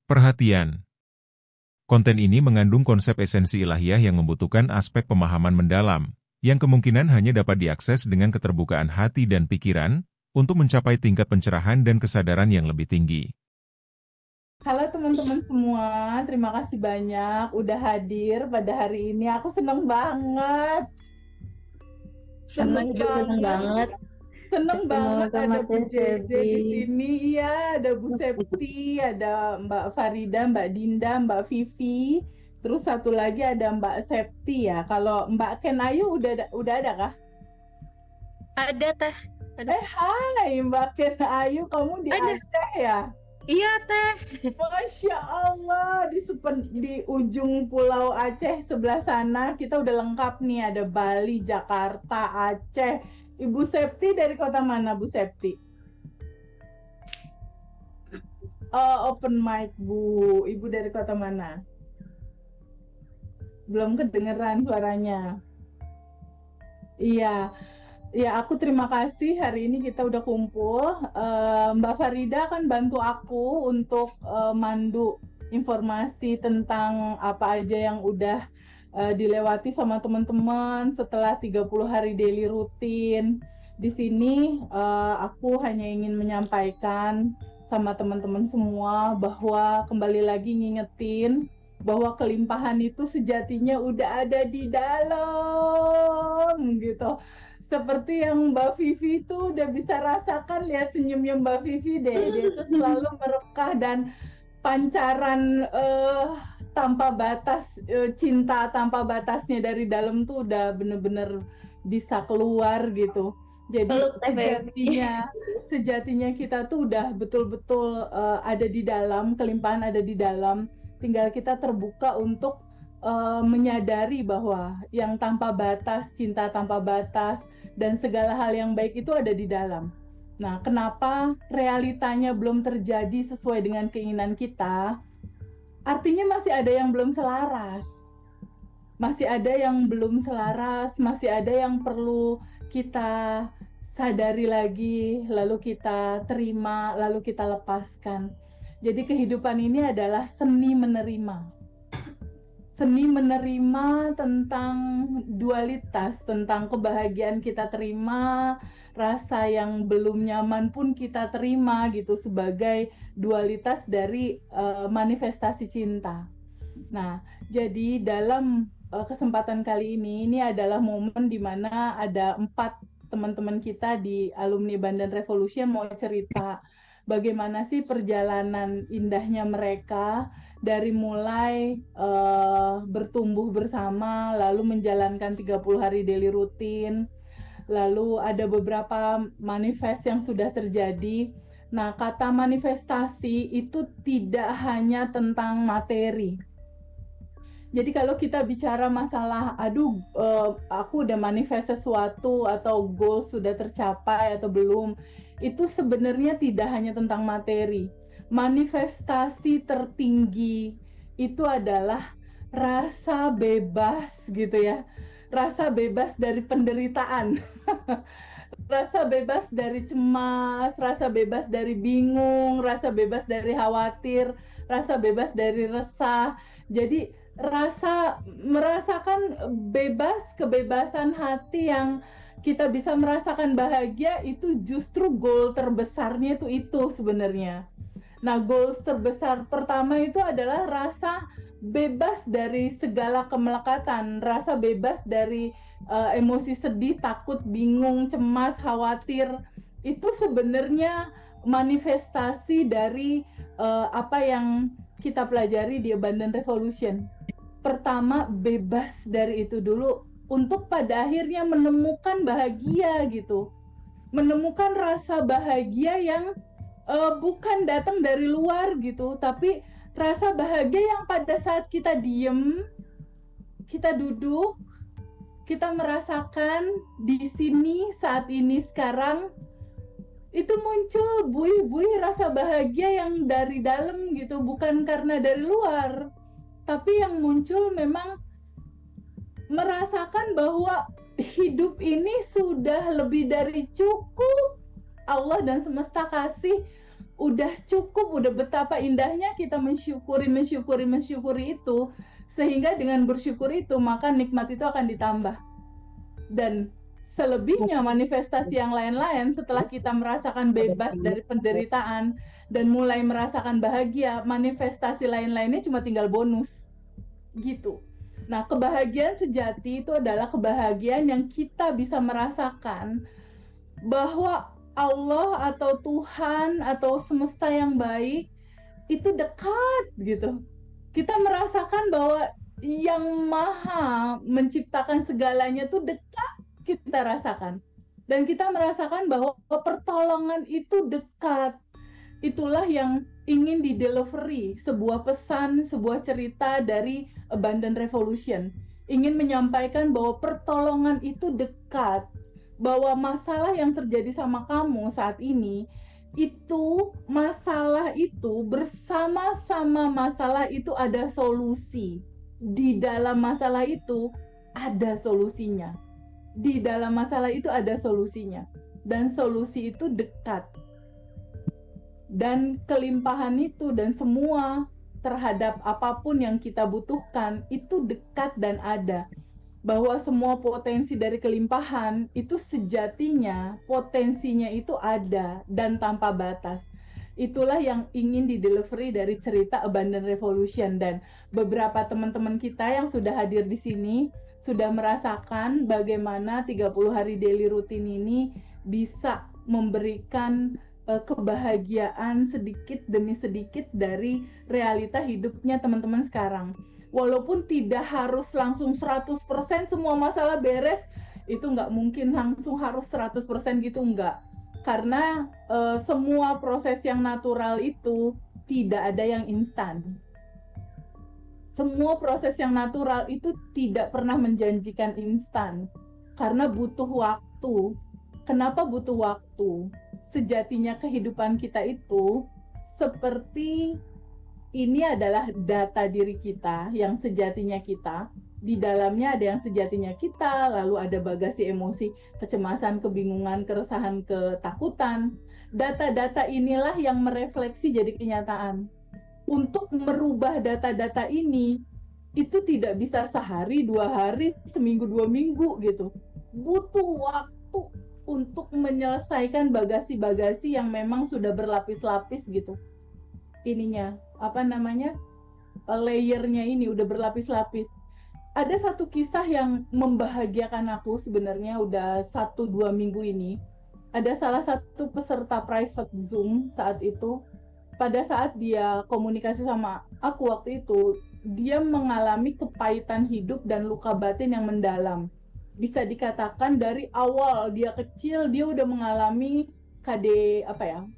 Perhatian, konten ini mengandung konsep esensi ilahiyah yang membutuhkan aspek pemahaman mendalam, yang kemungkinan hanya dapat diakses dengan keterbukaan hati dan pikiran, untuk mencapai tingkat pencerahan dan kesadaran yang lebih tinggi. Halo teman-teman semua, terima kasih banyak udah hadir pada hari ini. Aku seneng banget, Sama seneng juga senang banget, banget seneng ketemu banget sama ada Bu Teh Jeje Feby. di sini. Iya, ada Bu Septi, ada Mbak Farida, Mbak Dinda, Mbak Vivi. Terus satu lagi ada Mbak Septi ya. Kalau Mbak Ken Ayu udah ada kah? Ada Teh. Ada. Hai Mbak Ken Ayu, kamu di Ada. Aceh ya? Iya Teh. Masya Allah, di ujung Pulau Aceh sebelah sana kita udah lengkap nih, ada Bali, Jakarta, Aceh. Ibu Septi dari kota mana, Bu Septi? Oh, open mic, Bu. Ibu dari kota mana? Belum kedengeran suaranya. Iya. Ya, aku terima kasih hari ini kita udah kumpul. Mbak Farida kan bantu aku untuk mandu informasi tentang apa aja yang udah dilewati sama teman-teman setelah 30 hari daily rutin. Di sini aku hanya ingin menyampaikan sama teman-teman semua bahwa kembali lagi ngingetin bahwa kelimpahan itu sejatinya udah ada di dalam gitu. Seperti yang Mbak Vivi itu udah bisa rasakan, lihat senyumnya Mbak Vivi deh, dia itu selalu merekah dan pancaran tanpa batas, cinta tanpa batasnya dari dalam tuh udah bener-bener bisa keluar gitu. Jadi Peluk Teh Feby. sejatinya kita tuh udah betul-betul ada di dalam, kelimpahan ada di dalam, tinggal kita terbuka untuk menyadari bahwa yang tanpa batas, cinta tanpa batas, dan segala hal yang baik itu ada di dalam. Nah, kenapa realitanya belum terjadi sesuai dengan keinginan kita? Artinya masih ada yang belum selaras. Masih ada yang belum selaras, masih ada yang perlu kita sadari lagi, lalu kita terima, lalu kita lepaskan. Jadi kehidupan ini adalah seni menerima. Seni menerima tentang dualitas, tentang kebahagiaan kita terima, rasa yang belum nyaman pun kita terima gitu sebagai dualitas dari manifestasi cinta. Nah, jadi dalam kesempatan kali ini adalah momen di mana ada 4 teman-teman kita di alumni Bandan Revolution mau cerita bagaimana sih perjalanan indahnya mereka dari mulai bertumbuh bersama, lalu menjalankan 30 hari daily rutin, lalu ada beberapa manifest yang sudah terjadi. Nah, kata manifestasi itu tidak hanya tentang materi. Jadi kalau kita bicara masalah, aduh, aku udah manifest sesuatu atau goal sudah tercapai atau belum, itu sebenarnya tidak hanya tentang materi. Manifestasi tertinggi itu adalah rasa bebas gitu ya, rasa bebas dari penderitaan, rasa bebas dari cemas, rasa bebas dari bingung, rasa bebas dari khawatir, rasa bebas dari resah. Jadi merasakan bebas, kebebasan hati yang kita bisa merasakan bahagia itu justru goal terbesarnya itu sebenarnya. Nah, goals terbesar pertama itu adalah rasa bebas dari segala kemelekatan, rasa bebas dari emosi sedih, takut, bingung, cemas, khawatir. Itu sebenarnya manifestasi dari apa yang kita pelajari di Abundant Revolution. Pertama, bebas dari itu dulu untuk pada akhirnya menemukan bahagia gitu. Menemukan rasa bahagia yang bukan datang dari luar gitu, tapi rasa bahagia yang pada saat kita diem, kita duduk, kita merasakan di sini saat ini sekarang itu muncul buih-buih rasa bahagia yang dari dalam gitu, bukan karena dari luar, tapi yang muncul memang merasakan bahwa hidup ini sudah lebih dari cukup. Allah dan semesta kasih udah cukup, udah betapa indahnya kita mensyukuri itu, sehingga dengan bersyukur itu maka nikmat itu akan ditambah. Dan selebihnya manifestasi yang lain-lain setelah kita merasakan bebas dari penderitaan dan mulai merasakan bahagia, manifestasi lain-lainnya cuma tinggal bonus gitu. Nah, kebahagiaan sejati itu adalah kebahagiaan yang kita bisa merasakan bahwa Allah atau Tuhan atau semesta yang baik itu dekat gitu. Kita merasakan bahwa yang maha menciptakan segalanya itu dekat, kita rasakan. Dan kita merasakan bahwa pertolongan itu dekat. Itulah yang ingin di-delivery, sebuah pesan, sebuah cerita dari Abundant Revolution. Ingin menyampaikan bahwa pertolongan itu dekat, bahwa masalah yang terjadi sama kamu saat ini, itu masalah itu bersama-sama masalah itu ada solusi. Di dalam masalah itu ada solusinya. Di dalam masalah itu ada solusinya. Dan solusi itu dekat. Dan kelimpahan itu dan semua terhadap apapun yang kita butuhkan itu dekat dan ada. Bahwa semua potensi dari kelimpahan itu sejatinya potensinya itu ada dan tanpa batas. Itulah yang ingin di-delivery dari cerita Abundant Revolution, dan beberapa teman-teman kita yang sudah hadir di sini sudah merasakan bagaimana 30 hari daily routine ini bisa memberikan kebahagiaan sedikit demi sedikit dari realita hidupnya teman-teman sekarang. Walaupun tidak harus langsung 100% semua masalah beres, itu nggak mungkin langsung harus 100% gitu, nggak. Karena semua proses yang natural itu tidak ada yang instan. Semua proses yang natural itu tidak pernah menjanjikan instan, karena butuh waktu. Kenapa butuh waktu? Sejatinya kehidupan kita itu seperti ini adalah data diri kita yang sejatinya kita. Di dalamnya ada yang sejatinya kita, lalu ada bagasi emosi, kecemasan, kebingungan, keresahan, ketakutan. Data-data inilah yang merefleksi jadi kenyataan. Untuk merubah data-data ini, itu tidak bisa sehari, 2 hari, seminggu, 2 minggu gitu. Butuh waktu untuk menyelesaikan bagasi-bagasi yang memang sudah berlapis-lapis gitu. Ininya, layernya ini udah berlapis-lapis. Ada satu kisah yang membahagiakan aku sebenarnya udah 1-2 minggu ini. Ada salah satu peserta private Zoom saat itu, pada saat dia komunikasi sama aku waktu itu, dia mengalami kepahitan hidup dan luka batin yang mendalam. Bisa dikatakan dari awal dia kecil dia udah mengalami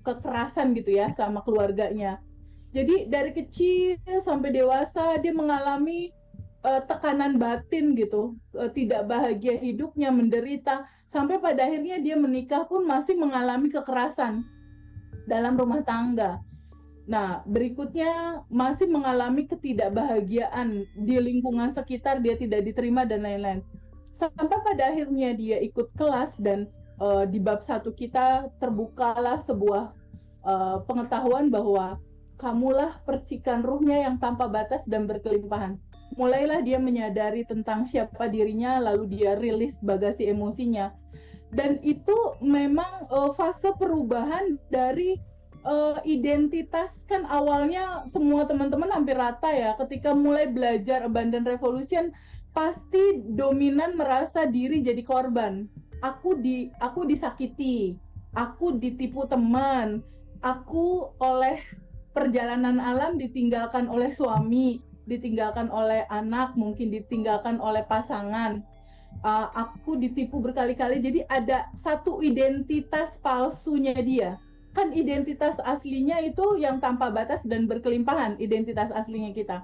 kekerasan gitu ya sama keluarganya. Jadi dari kecil sampai dewasa dia mengalami tekanan batin gitu, tidak bahagia hidupnya, menderita, sampai pada akhirnya dia menikah pun masih mengalami kekerasan dalam rumah tangga. Nah, berikutnya masih mengalami ketidakbahagiaan di lingkungan sekitar, dia tidak diterima dan lain-lain. Sampai pada akhirnya dia ikut kelas dan di bab 1 kita terbukalah sebuah pengetahuan bahwa kamulah percikan ruhnya yang tanpa batas dan berkelimpahan. Mulailah dia menyadari tentang siapa dirinya, lalu dia rilis bagasi emosinya. Dan itu memang fase perubahan dari identitas. Kan awalnya semua teman-teman hampir rata ya, ketika mulai belajar Abundant Revolution pasti dominan merasa diri jadi korban. Aku disakiti, aku ditipu teman, aku oleh perjalanan alam ditinggalkan oleh suami, ditinggalkan oleh anak, mungkin ditinggalkan oleh pasangan. Aku ditipu berkali-kali. Jadi ada satu identitas palsunya dia. Kan identitas aslinya itu yang tanpa batas dan berkelimpahan, identitas aslinya kita.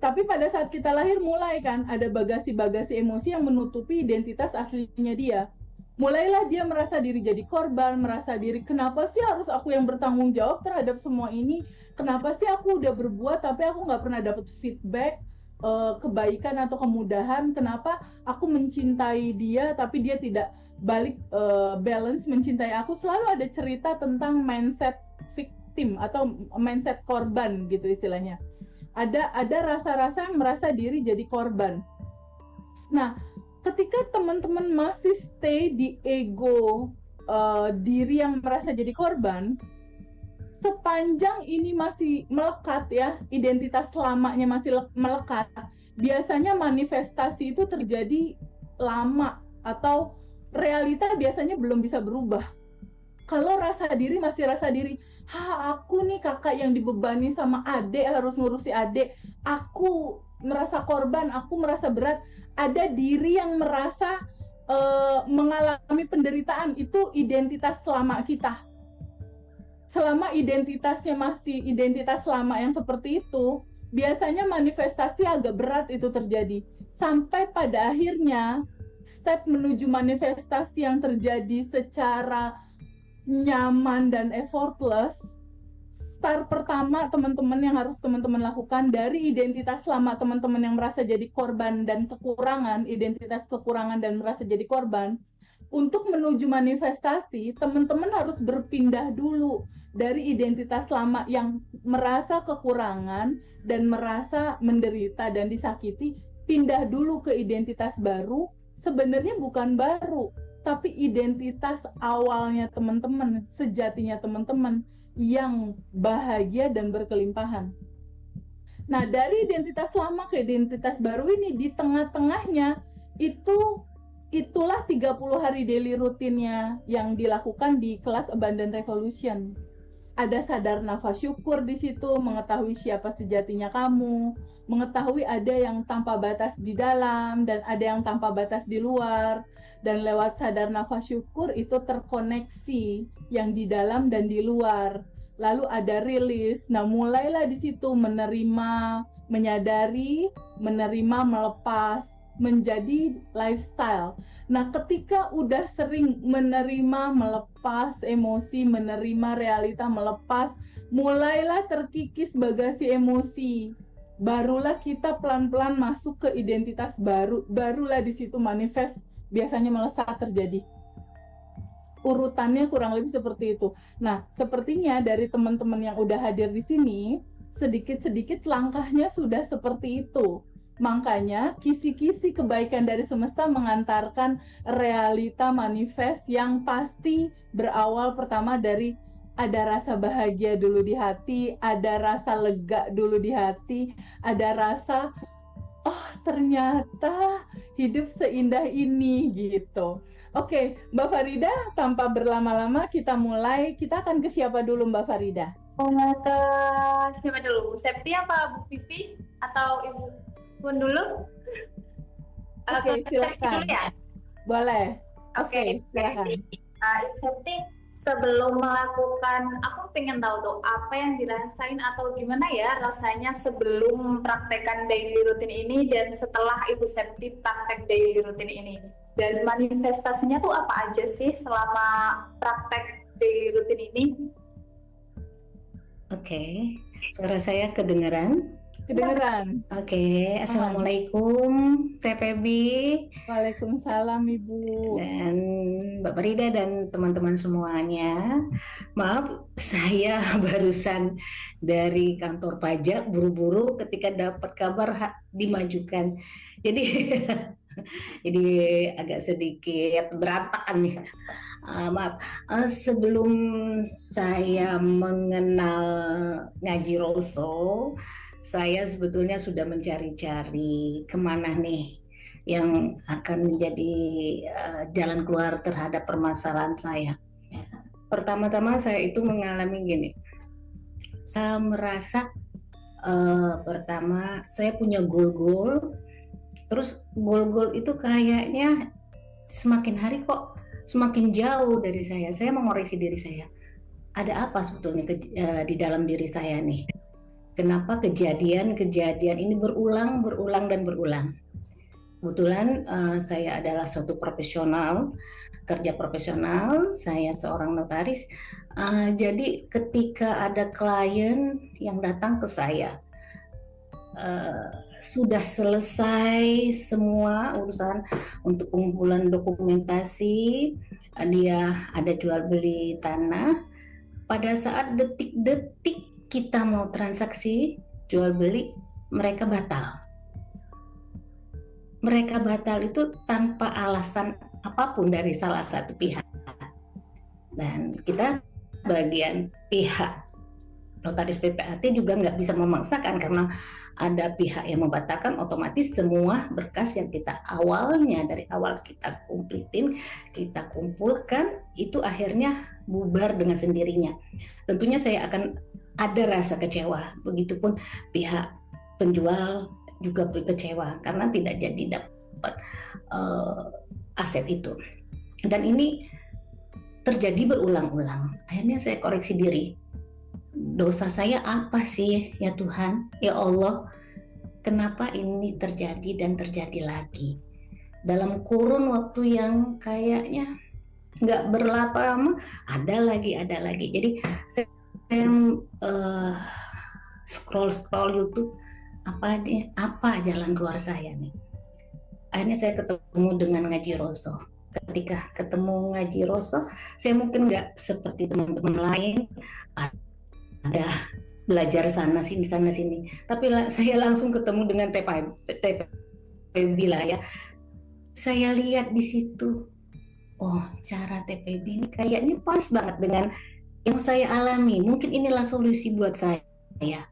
Tapi pada saat kita lahir mulai kan ada bagasi-bagasi emosi yang menutupi identitas aslinya dia. Mulailah dia merasa diri jadi korban, merasa diri kenapa sih harus aku yang bertanggung jawab terhadap semua ini? Kenapa sih aku udah berbuat tapi aku nggak pernah dapat feedback, kebaikan atau kemudahan? Kenapa aku mencintai dia tapi dia tidak balik balance mencintai aku? Selalu ada cerita tentang mindset victim atau mindset korban gitu istilahnya. Ada rasa-rasa yang merasa diri jadi korban. Nah, ketika teman-teman masih stay di ego diri yang merasa jadi korban, sepanjang ini masih melekat ya, identitas lamanya masih melekat, biasanya manifestasi itu terjadi lama atau realita biasanya belum bisa berubah. Kalau rasa diri masih rasa diri, aku nih kakak yang dibebani sama adik, harus ngurusi adik, aku merasa korban, aku merasa berat, ada diri yang merasa mengalami penderitaan, itu identitas lama kita. Selama identitasnya masih identitas lama yang seperti itu, biasanya manifestasi agak berat itu terjadi. Sampai pada akhirnya, step menuju manifestasi yang terjadi secara nyaman dan effortless, start pertama teman-teman yang harus teman-teman lakukan dari identitas lama teman-teman yang merasa jadi korban dan kekurangan, identitas kekurangan dan merasa jadi korban, untuk menuju manifestasi, teman-teman harus berpindah dulu dari identitas lama yang merasa kekurangan dan merasa menderita dan disakiti, pindah dulu ke identitas baru, sebenarnya bukan baru, tapi identitas awalnya teman-teman, sejatinya teman-teman yang bahagia dan berkelimpahan. Nah, dari identitas lama ke identitas baru ini, di tengah-tengahnya itulah 30 hari daily rutinnya yang dilakukan di kelas Abundant Revolution. Ada sadar nafas syukur di situ, mengetahui siapa sejatinya kamu, mengetahui ada yang tanpa batas di dalam dan ada yang tanpa batas di luar. Dan lewat sadar nafas syukur itu terkoneksi yang di dalam dan di luar. Lalu ada rilis. Nah, mulailah di situ menerima, menyadari, menerima, melepas, menjadi lifestyle. Nah, ketika udah sering menerima, melepas emosi, menerima realita, melepas, mulailah terkikis bagasi emosi. Barulah kita pelan-pelan masuk ke identitas baru. Barulah di situ manifest biasanya melesat terjadi. Urutannya kurang lebih seperti itu. Nah, sepertinya dari teman-teman yang udah hadir di sini, sedikit-sedikit langkahnya sudah seperti itu. Makanya kisi-kisi kebaikan dari semesta mengantarkan realita manifest yang pasti berawal pertama dari ada rasa bahagia dulu di hati, ada rasa lega dulu di hati, ada rasa oh ternyata hidup seindah ini gitu. Oke, Mbak Farida, tanpa berlama-lama kita mulai. Kita akan ke siapa dulu Mbak Farida? Ke siapa dulu? Septi apa Bu Vivi? Atau Ibu Pun dulu? Oke, silakan. Dulu ya? Boleh. Oke, silakan. Septi, sebelum melakukan, aku pengen tahu tuh apa yang dirasain atau gimana ya rasanya sebelum praktekkan daily rutin ini dan setelah Ibu Septi praktek daily rutin ini. Dan manifestasinya tuh apa aja sih selama praktek daily rutin ini? Oke, suara saya kedengeran? Kedengeran. Oke, Assalamualaikum TPB. Waalaikumsalam Ibu. Dan Mbak Farida dan teman-teman semuanya. Maaf, saya barusan dari kantor pajak buru-buru ketika dapat kabar dimajukan. Jadi jadi agak sedikit berantakan nih. Maaf, sebelum saya mengenal ngaji Roso, saya sebetulnya sudah mencari-cari kemana nih yang akan menjadi jalan keluar terhadap permasalahan saya. Pertama-tama saya itu mengalami gini, saya merasa pertama saya punya goal-goal, terus goal-goal itu kayaknya semakin hari kok semakin jauh dari saya. Saya mengoreksi diri saya, ada apa sebetulnya di dalam diri saya nih? Kenapa kejadian-kejadian ini berulang dan berulang? Kebetulan saya adalah suatu profesional, kerja profesional, saya seorang notaris. Jadi ketika ada klien yang datang ke saya, sudah selesai semua urusan untuk pengumpulan dokumentasi, dia ada jual beli tanah, pada saat detik-detik kita mau transaksi jual beli, mereka batal. Mereka batal itu tanpa alasan apapun dari salah satu pihak. Dan kita bagian pihak notaris PPAT juga nggak bisa memaksakan, karena ada pihak yang membatalkan, otomatis semua berkas yang kita awalnya dari awal kita kumplitin, kita kumpulkan, itu akhirnya bubar dengan sendirinya. Tentunya saya akan ada rasa kecewa, begitupun pihak penjual juga kecewa karena tidak jadi dapat aset itu. Dan ini terjadi berulang-ulang. Akhirnya saya koreksi diri. Dosa saya apa sih ya Tuhan, ya Allah, kenapa ini terjadi dan terjadi lagi dalam kurun waktu yang kayaknya nggak berlama, ada lagi. Jadi saya scroll YouTube, apa jalan keluar saya nih. Akhirnya saya ketemu dengan Ngaji Roso. Ketika ketemu Ngaji Roso, saya mungkin nggak seperti teman-teman lain ada belajar sana sini, tapi saya langsung ketemu dengan TPB lah ya. Saya lihat di situ, oh cara TPB ini kayaknya pas banget dengan yang saya alami. Mungkin inilah solusi buat saya.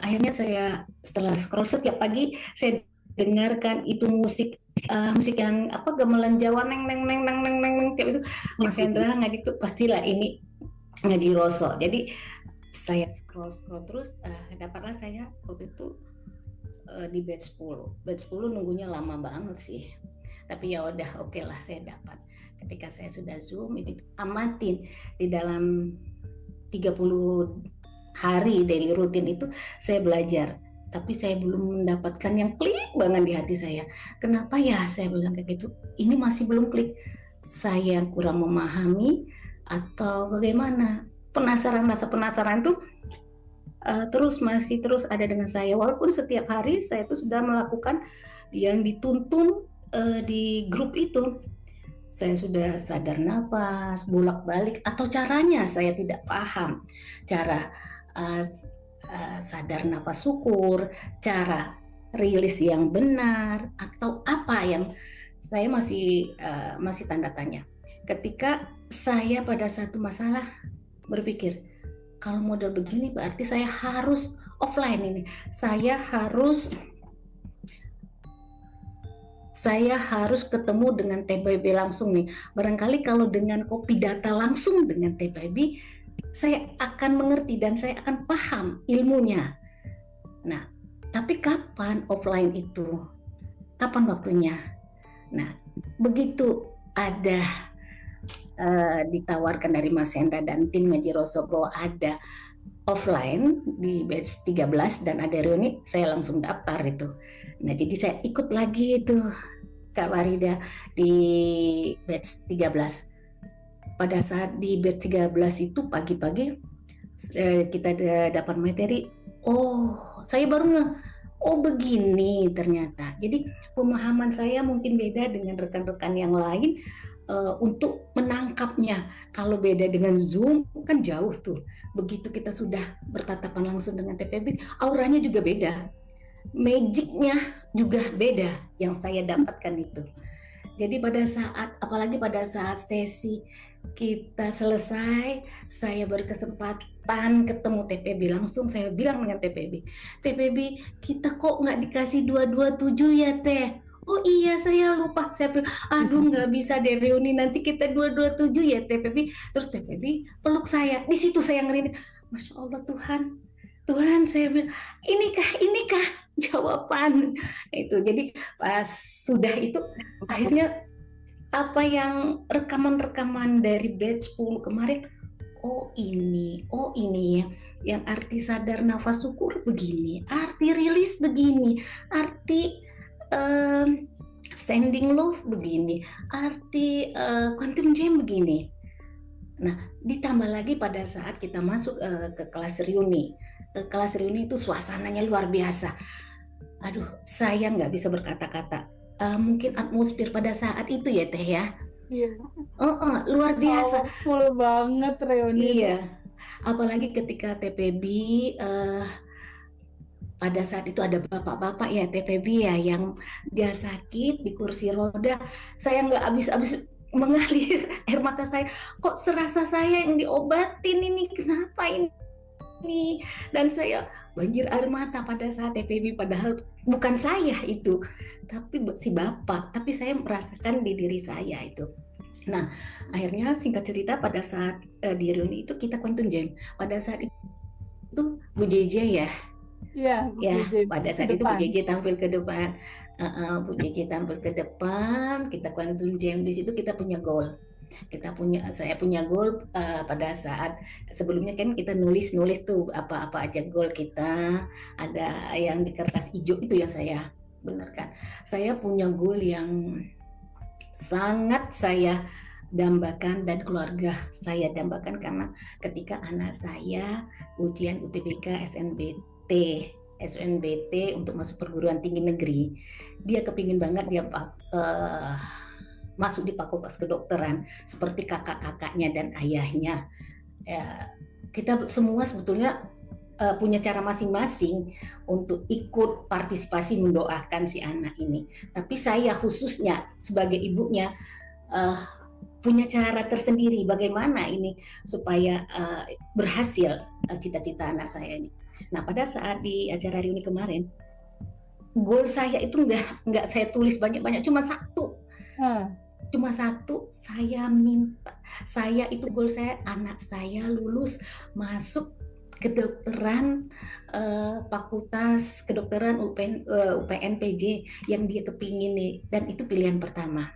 Akhirnya saya setelah scroll setiap pagi saya dengarkan itu musik yang gamelan Jawa neng tiap itu Mas Hendra ngaji itu pastilah ini Ngaji Roso. Jadi saya scroll terus, dapatlah saya waktu itu di batch 10 nunggunya lama banget sih, tapi ya udah oke lah, saya dapat. Ketika saya sudah zoom itu amatin di dalam 30 hari daily rutin itu saya belajar, tapi saya belum mendapatkan yang klik banget di hati saya. Kenapa ya saya bilang kayak gitu, ini masih belum klik, saya kurang memahami atau bagaimana. Rasa penasaran tuh masih terus ada dengan saya, walaupun setiap hari saya tuh sudah melakukan yang dituntun di grup itu. Saya sudah sadar nafas, bolak-balik, atau caranya saya tidak paham. Cara sadar nafas syukur, cara rilis yang benar, atau apa yang saya masih tanda tanya. Ketika saya pada satu masalah berpikir, kalau model begini berarti saya harus offline ini. Saya harus ketemu dengan TPB langsung nih. Barangkali kalau dengan copy data langsung dengan TPB, saya akan mengerti dan saya akan paham ilmunya. Nah, tapi kapan offline itu? Kapan waktunya? Nah, begitu ada ditawarkan dari Mas Hendra dan tim Ngaji Roso bahwa ada offline di batch 13 dan ada reuni, saya langsung daftar itu. Nah, jadi saya ikut lagi itu Kak Warida di batch 13. Pada saat di batch 13 itu pagi-pagi kita dapat materi, oh saya baru oh begini ternyata. Jadi pemahaman saya mungkin beda dengan rekan-rekan yang lain untuk menangkapnya. Kalau beda dengan Zoom kan jauh tuh. Begitu kita sudah bertatapan langsung dengan TPB, auranya juga beda, magicnya juga beda yang saya dapatkan itu. Jadi apalagi pada saat sesi kita selesai, saya berkesempatan ketemu TPB langsung. Saya bilang dengan TPB, kita kok nggak dikasih 227 ya Teh? Oh iya saya lupa, saya bilang aduh nggak bisa deh reuni, nanti kita 227 ya TPB. Terus TPB peluk saya, di situ saya ngerinding, Masya Allah Tuhan, saya bilang inikah jawaban itu. Jadi pas sudah itu akhirnya apa yang rekaman dari batch 10 kemarin, oh ini ya, yang arti sadar nafas syukur begini, arti rilis begini, arti sending love begini, arti quantum jam begini. Nah, ditambah lagi pada saat kita masuk ke kelas reuni. Kelas reuni itu suasananya luar biasa. Aduh, saya nggak bisa berkata-kata. Mungkin atmosfer pada saat itu ya Teh ya. Iya. Luar biasa. Powerful banget reuni itu. Iya, apalagi ketika TPB, pada saat itu ada bapak-bapak ya TPB ya yang dia sakit di kursi roda, saya nggak habis-habis mengalir air mata saya, kok serasa saya yang diobatin ini, kenapa ini, dan saya banjir air mata pada saat TPB, padahal bukan saya itu, tapi si bapak, tapi saya merasakan di diri saya itu. Nah, akhirnya singkat cerita pada saat di reuni itu kita quantum jam. Pada saat itu Bu JJ ya, Iya, Bu ya JJ pada ke saat itu Bu depan. JJ tampil ke depan. Bu JJ tampil ke depan, kita quantum jam di situ, kita punya goal. Saya punya goal pada saat sebelumnya kan kita nulis tuh apa-apa aja goal kita, ada yang di kertas hijau itu yang saya benarkan. Saya punya goal yang sangat saya dambakan dan keluarga saya dambakan, karena ketika anak saya ujian UTBK SNBT untuk masuk perguruan tinggi negeri, dia kepingin banget dia masuk di fakultas kedokteran seperti kakak-kakaknya dan ayahnya. Ya, kita semua sebetulnya punya cara masing-masing untuk ikut partisipasi mendoakan si anak ini. Tapi saya khususnya sebagai ibunya punya cara tersendiri bagaimana ini supaya berhasil cita-cita anak saya ini. Nah, pada saat di acara reuni kemarin, goal saya itu nggak saya tulis banyak-banyak, cuma satu, saya minta, saya itu goal saya, anak saya lulus masuk kedokteran, fakultas kedokteran UPN-PJ yang dia kepingin nih, dan itu pilihan pertama.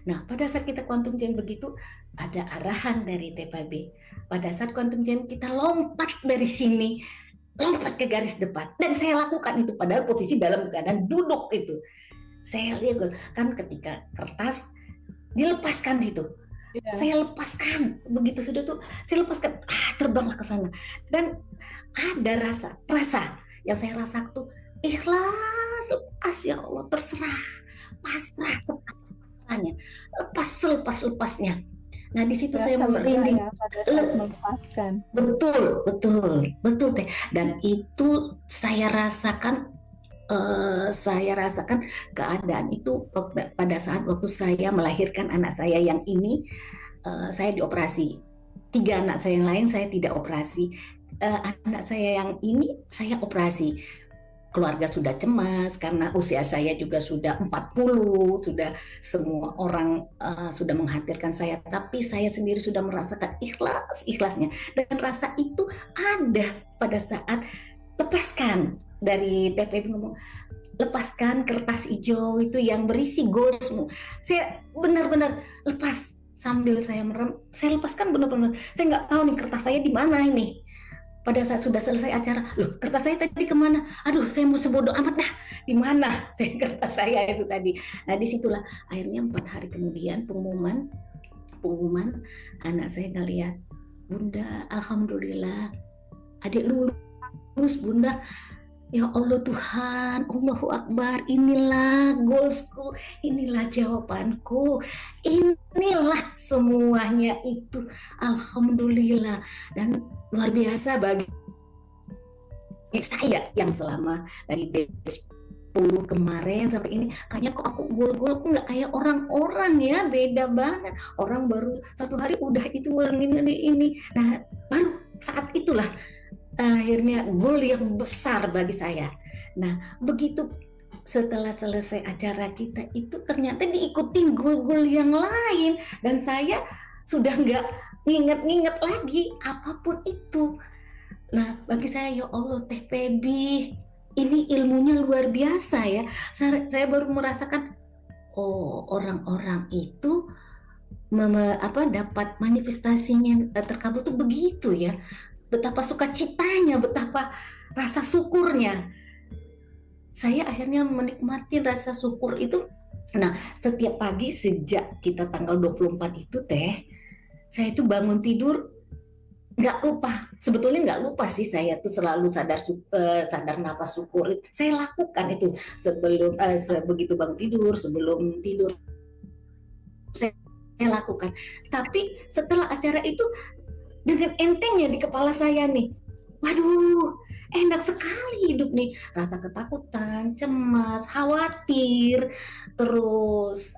Nah, pada saat kita quantum jam begitu, ada arahan dari TPB. Pada saat quantum jam kita lompat dari sini, lompat ke garis depan, dan saya lakukan itu padahal posisi dalam keadaan duduk itu. Saya lihat kan ketika kertas dilepaskan itu, saya lepaskan, begitu sudah tuh saya lepaskan, terbanglah ke sana, dan ada rasa yang saya rasa tuh ikhlas, lepas ya Allah, terserah, pasrah sepasrahnya, lepas-lepasnya. Nah, di situ saya merinding ya, pada saat melepaskan. Betul Teh, dan itu saya rasakan keadaan itu pada saat waktu saya melahirkan anak saya yang ini. Saya dioperasi. 3 anak saya yang lain saya tidak operasi. Anak saya yang ini saya operasi. Keluarga sudah cemas karena usia saya juga sudah 40, sudah semua orang sudah mengkhawatirkan saya, tapi saya sendiri sudah merasakan ikhlasnya, dan rasa itu ada pada saat lepaskan. Dari TPB ngomong, lepaskan kertas hijau itu yang berisi goal semua. Saya benar-benar lepas, sambil saya merem, saya lepaskan benar-benar. Saya nggak tahu nih kertas saya di mana ini. Pada saat sudah selesai acara, loh kertas saya tadi kemana? Aduh, saya mau sebodoh amat dah. Di mana saya kertas saya itu tadi? Nah, disitulah akhirnya 4 hari kemudian pengumuman anak saya ngeliat, Bunda, alhamdulillah, adik lulus Bunda. Ya Allah Tuhan, Allahu Akbar, inilah goalsku, inilah jawabanku, inilah semuanya itu, alhamdulillah. Dan luar biasa bagi saya yang selama dari batch 10 kemarin sampai ini, kayaknya kok aku goal-goal nggak kayak orang-orang ya, beda banget. Orang baru 1 hari udah itu ini. Nah, baru saat itulah akhirnya goal yang besar bagi saya. Nah, begitu setelah selesai acara kita itu ternyata diikutin goal-goal yang lain, dan saya sudah nggak nginget-nginget lagi apapun itu. Nah, bagi saya, ya Allah, TPB ini ilmunya luar biasa ya. Saya baru merasakan, oh, orang-orang itu dapat manifestasinya terkabul tuh begitu ya. Betapa sukacitanya, betapa rasa syukurnya. Saya akhirnya menikmati rasa syukur itu. Nah, setiap pagi sejak kita tanggal 24 itu Teh, saya itu bangun tidur nggak lupa. Sebetulnya nggak lupa sih, saya tuh selalu sadar nafas syukur. Saya lakukan itu sebelum begitu bangun tidur, sebelum tidur. Saya lakukan. Tapi setelah acara itu dengan entengnya di kepala saya nih, waduh, enak sekali hidup nih. Rasa ketakutan, cemas, khawatir, terus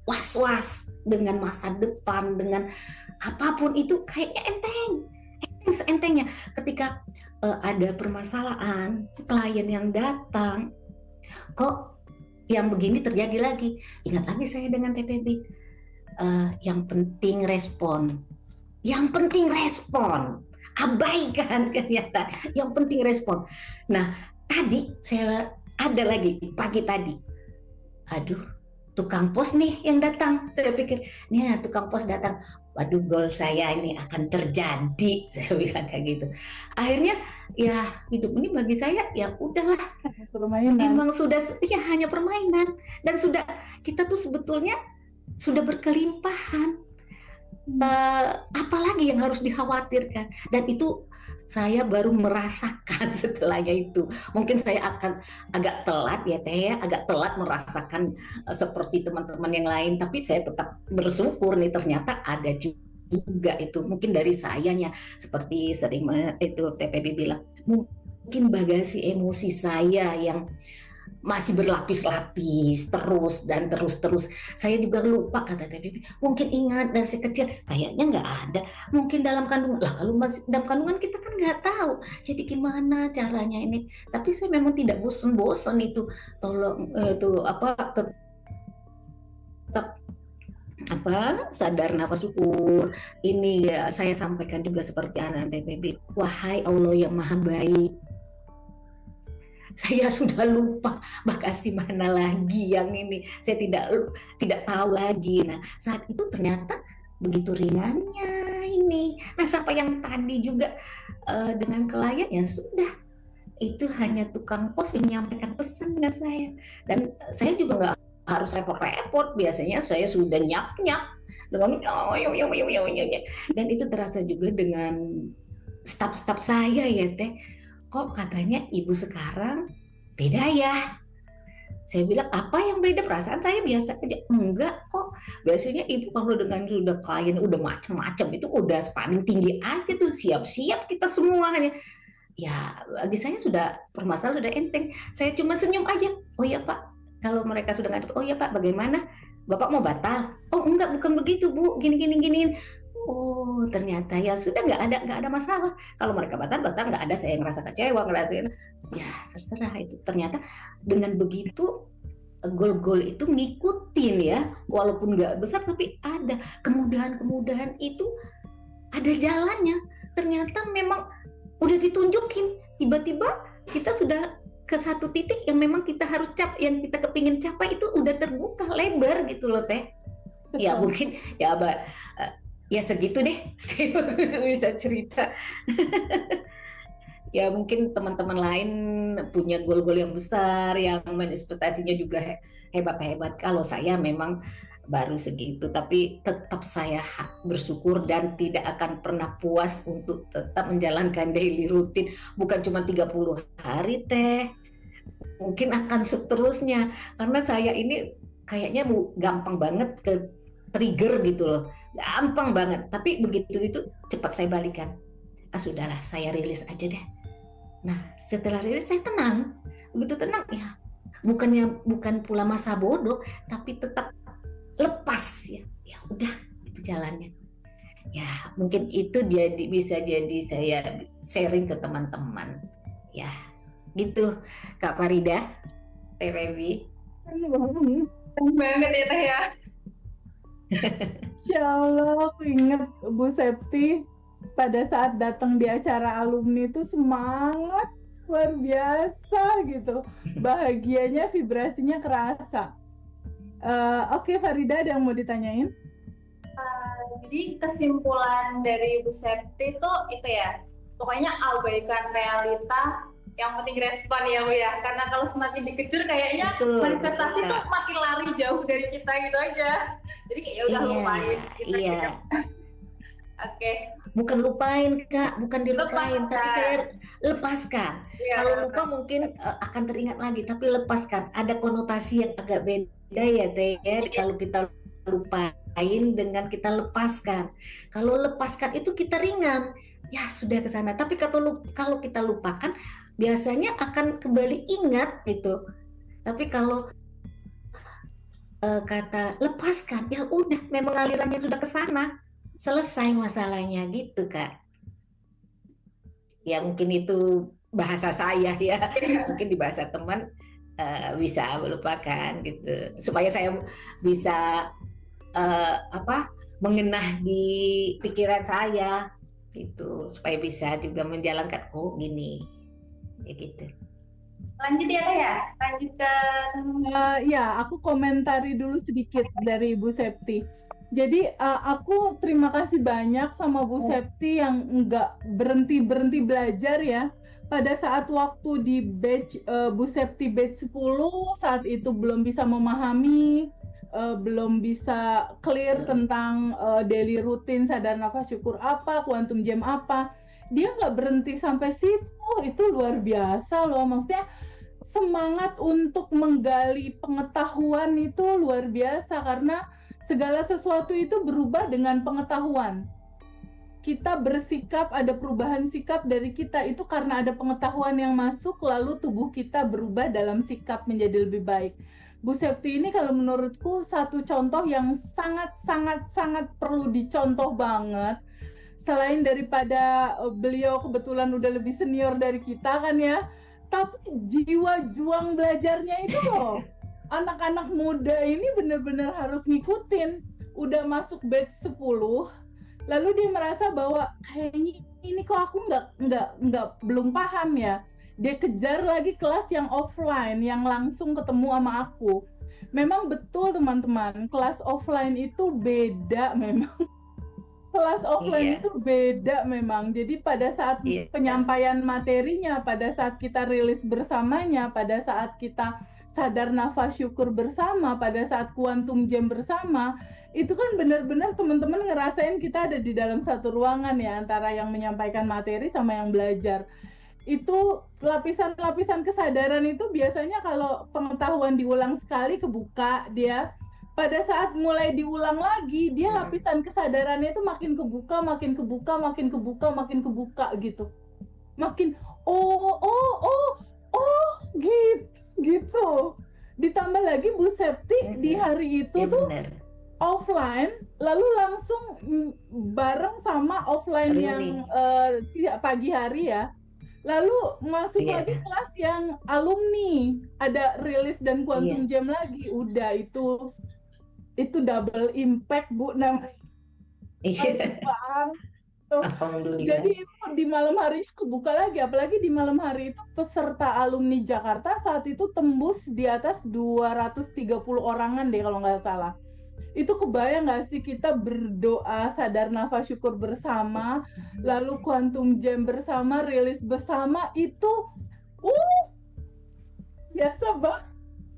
was-was dengan masa depan, dengan apapun itu kayaknya enteng. Seentengnya ketika ada permasalahan, klien yang datang, kok yang begini terjadi lagi. Ingat lagi saya dengan TPB, yang penting respon. Yang penting respon. Abaikan ternyata. Yang penting respon. Nah, tadi saya ada lagi pagi tadi. Aduh, tukang pos nih yang datang. Saya pikir, nih tukang pos datang. Waduh, goal saya ini akan terjadi. Saya bilang kayak gitu. Akhirnya ya hidup ini bagi saya ya udahlah. Permainan. Emang sudah ya hanya permainan. Dan sudah kita tuh sebetulnya sudah berkelimpahan. Apalagi yang harus dikhawatirkan. Dan itu saya baru merasakan setelahnya itu. Mungkin saya akan agak telat ya Teh ya, agak telat merasakan seperti teman-teman yang lain. Tapi saya tetap bersyukur nih, ternyata ada juga itu. Mungkin dari sayanya seperti sering itu TPB bilang, mungkin bagasi emosi saya yang masih berlapis-lapis terus dan terus. Saya juga lupa, kata TPB. Mungkin ingat dan si kecil kayaknya nggak ada. Mungkin dalam kandungan. Lah kalau masih dalam kandungan kita kan nggak tahu. Jadi gimana caranya ini? Tapi saya memang tidak bosan-bosan itu. Tolong itu tetap sadar nafas syukur. Ini ya saya sampaikan juga seperti anak TPB. Wahai Allah yang Maha Baik, saya sudah lupa bagasi mana lagi yang ini. Saya tidak tahu lagi. Nah, saat itu ternyata begitu ringannya ini. Nah, siapa yang tadi juga dengan klien ya sudah. Itu hanya tukang pos yang menyampaikan pesan dengan saya. Dan saya juga nggak harus repot-repot. Biasanya saya sudah nyap-nyap dengan dan itu terasa juga dengan staf-staf saya ya Teh. Kok katanya ibu sekarang beda ya? Saya bilang, apa yang beda? Perasaan saya biasa aja. Enggak kok. Biasanya ibu kalau dengan sudah klien udah macam-macam itu udah paling tinggi aja tuh. Siap-siap kita semuanya. Ya bagi saya sudah permasalahan sudah enteng. Saya cuma senyum aja. Oh iya Pak. Kalau mereka sudah ngadep, oh iya Pak, bagaimana? Bapak mau batal? Oh enggak, bukan begitu Bu. Gini. Oh ternyata ya sudah nggak ada masalah. Kalau mereka batal nggak ada saya ngerasa kecewa, ya terserah itu. Ternyata dengan begitu gol-gol itu ngikutin ya, walaupun nggak besar tapi ada kemudahan itu ada jalannya. Ternyata memang udah ditunjukin. Tiba-tiba kita sudah ke satu titik yang memang kita harus yang kita kepingin capai itu udah terbuka lebar gitu loh Teh. Ya mungkin ya ya segitu deh, saya bisa cerita. Ya mungkin teman-teman lain punya gol-gol yang besar, yang manifestasinya juga hebat-hebat. Kalau saya memang baru segitu, tapi tetap saya bersyukur dan tidak akan pernah puas untuk tetap menjalankan daily rutin. Bukan cuma 30 hari Teh, mungkin akan seterusnya. Karena saya ini kayaknya gampang banget ke trigger gitu loh, gampang banget. Tapi begitu itu cepat saya balikan. Sudahlah, saya rilis aja deh. Nah, setelah rilis saya tenang. Begitu tenang ya, bukan pula masa bodoh, tapi tetap lepas ya. Ya udah, itu jalannya. Ya, mungkin itu bisa jadi saya sharing ke teman-teman. Ya, gitu Kak Farida, TPB. Banget ya Teh ya. Insya Allah aku ingat Bu Septi pada saat datang di acara alumni itu semangat luar biasa gitu, bahagianya, vibrasinya kerasa. Oke, Farida, ada yang mau ditanyain? Jadi kesimpulan dari Bu Septi itu ya, pokoknya abaikan realita, yang penting respon ya Bu ya, karena kalau semakin dikejar kayaknya manifestasi tuh makin lari jauh dari kita gitu aja. Jadi kayak ya udah lupain kita. Iya. Oke. Bukan lupain Kak, bukan dilupain, tapi saya lepaskan. Ya, kalau lupa mungkin akan teringat lagi, tapi lepaskan. Ada konotasi yang agak beda ya Teh ya. Kalau kita lupain dengan kita lepaskan. Kalau lepaskan itu kita ringan, ya sudah ke sana. Tapi kalau kita lupakan, biasanya akan kembali ingat itu. Tapi kalau kata lepaskan, ya udah, memang alirannya sudah ke sana, selesai masalahnya gitu Kak. Ya mungkin itu bahasa saya ya, mungkin di bahasa teman bisa melupakan gitu, supaya saya bisa mengenah di pikiran saya gitu, supaya bisa juga menjalankan gini ya gitu. Lanjut ya Teh ya, lanjut ke Ya, aku komentari dulu sedikit dari Bu Septi. Jadi aku terima kasih banyak sama Bu Septi yang nggak berhenti belajar ya. Pada saat waktu di batch Bu Septi batch 10, saat itu belum bisa memahami, belum bisa clear tentang daily routine, sadar nafas syukur apa, quantum jam apa. Dia nggak berhenti sampai situ, itu luar biasa loh. Maksudnya semangat untuk menggali pengetahuan itu luar biasa, karena segala sesuatu itu berubah dengan pengetahuan. Kita bersikap, ada perubahan sikap dari kita itu karena ada pengetahuan yang masuk, lalu tubuh kita berubah dalam sikap menjadi lebih baik. Bu Septi ini kalau menurutku satu contoh yang sangat perlu dicontoh banget. Selain daripada beliau kebetulan udah lebih senior dari kita kan ya, tapi jiwa juang belajarnya itu loh. Anak-anak muda ini benar-benar harus ngikutin. Udah masuk batch 10, lalu dia merasa bahwa kayaknya ini kok aku belum paham ya. Dia kejar lagi kelas yang offline, yang langsung ketemu sama aku. Memang betul teman-teman, kelas offline itu beda memang. Kelas offline itu beda memang. Jadi pada saat penyampaian materinya, pada saat kita rilis bersamanya, pada saat kita sadar nafas syukur bersama, pada saat quantum jam bersama, itu kan benar-benar teman-teman ngerasain kita ada di dalam satu ruangan ya, antara yang menyampaikan materi sama yang belajar. Itu lapisan-lapisan kesadaran itu biasanya kalau pengetahuan diulang sekali kebuka dia. Pada saat mulai diulang lagi, dia lapisan kesadarannya itu makin kebuka gitu. Makin gitu. Ditambah lagi Bu Septi di hari itu tuh offline, lalu langsung bareng sama offline yang pagi hari ya. Lalu masuk lagi kelas yang alumni, ada rilis dan quantum jam lagi. Udah itu double impact Bu namanya. Jadi itu di malam hari kebuka lagi, apalagi di malam hari itu peserta alumni Jakarta saat itu tembus di atas 230 orangan deh kalau nggak salah. Itu kebayang nggak sih kita berdoa, sadar nafas syukur bersama, lalu quantum jam bersama, rilis bersama, itu biasa banget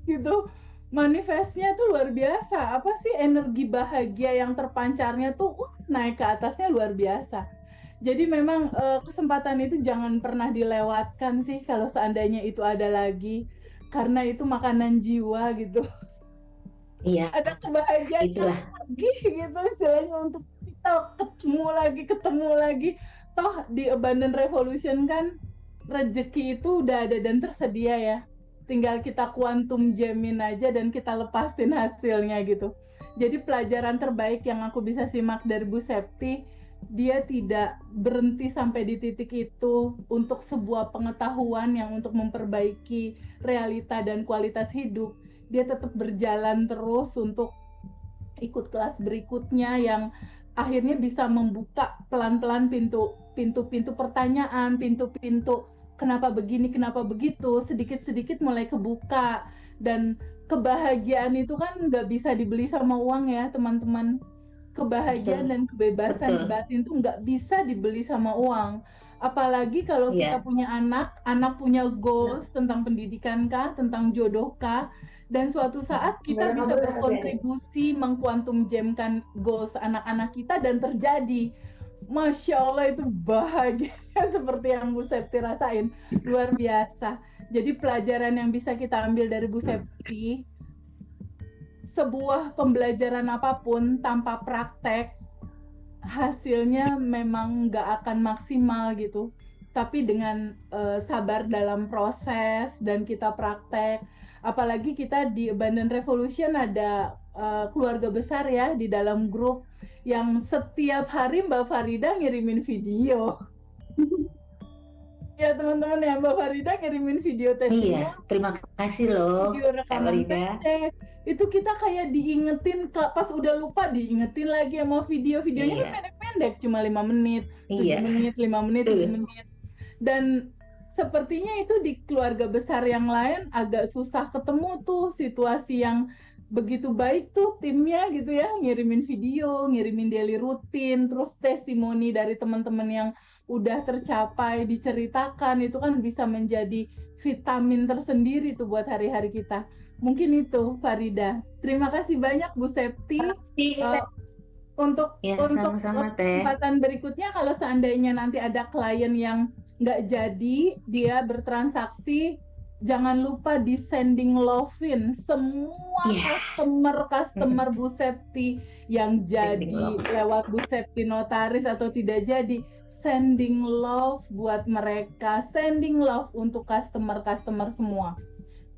gitu. Manifestnya tuh luar biasa. Apa sih energi bahagia yang terpancarnya tuh naik ke atasnya luar biasa. Jadi memang kesempatan itu jangan pernah dilewatkan sih kalau seandainya itu ada lagi, karena itu makanan jiwa gitu. Iya. Ada kebahagiaan lagi gitu istilahnya untuk kita ketemu lagi. Toh di Abundant Revolution kan rezeki itu udah ada dan tersedia ya. Tinggal kita quantum jamin aja dan kita lepasin hasilnya gitu. Jadi pelajaran terbaik yang aku bisa simak dari Bu Septi, dia tidak berhenti sampai di titik itu untuk sebuah pengetahuan yang untuk memperbaiki realita dan kualitas hidup. Dia tetap berjalan terus untuk ikut kelas berikutnya yang akhirnya bisa membuka pelan-pelan pintu-pintu pertanyaan, pintu-pintu kenapa begini, kenapa begitu, sedikit-sedikit mulai kebuka. Dan kebahagiaan itu kan nggak bisa dibeli sama uang ya teman-teman. Kebahagiaan dan kebebasan di batin itu nggak bisa dibeli sama uang. Apalagi kalau kita punya anak punya goals tentang pendidikan kah, tentang jodoh kah, dan suatu saat kita bisa berkontribusi mengkuantum jamkan goals anak-anak kita dan terjadi. Masya Allah, itu bahagia seperti yang Bu Septi rasain, luar biasa. Jadi pelajaran yang bisa kita ambil dari Bu Septi, sebuah pembelajaran apapun tanpa praktek, hasilnya memang nggak akan maksimal gitu. Tapi dengan sabar dalam proses dan kita praktek, apalagi kita di Abundant Revolution ada keluarga besar ya di dalam grup yang setiap hari Mbak Farida ngirimin video. Ya teman-teman ya, Mbak Farida ngirimin video testimoni. Iya, terima kasih loh Video Kak rekaman Farida. tes. Itu kita kayak diingetin, pas udah lupa diingetin lagi sama videonya kan Iya, pendek-pendek, cuma 5 menit, 7 iya, menit, 5 menit, 7 betul. menit. Dan sepertinya itu di keluarga besar yang lain agak susah ketemu tuh situasi yang begitu baik tuh timnya gitu ya, ngirimin video, ngirimin daily rutin, terus testimoni dari teman-teman yang udah tercapai diceritakan, itu kan bisa menjadi vitamin tersendiri tuh buat hari-hari kita. Mungkin itu Farida. Terima kasih banyak Bu Septi. Untuk Ya, sama-sama Teh. kesempatan berikutnya, kalau seandainya nanti ada klien yang nggak jadi dia bertransaksi, jangan lupa di sending love-in semua customer Bu Septi yang jadi lewat Bu Septi notaris atau tidak jadi, sending love buat mereka, sending love untuk customer semua.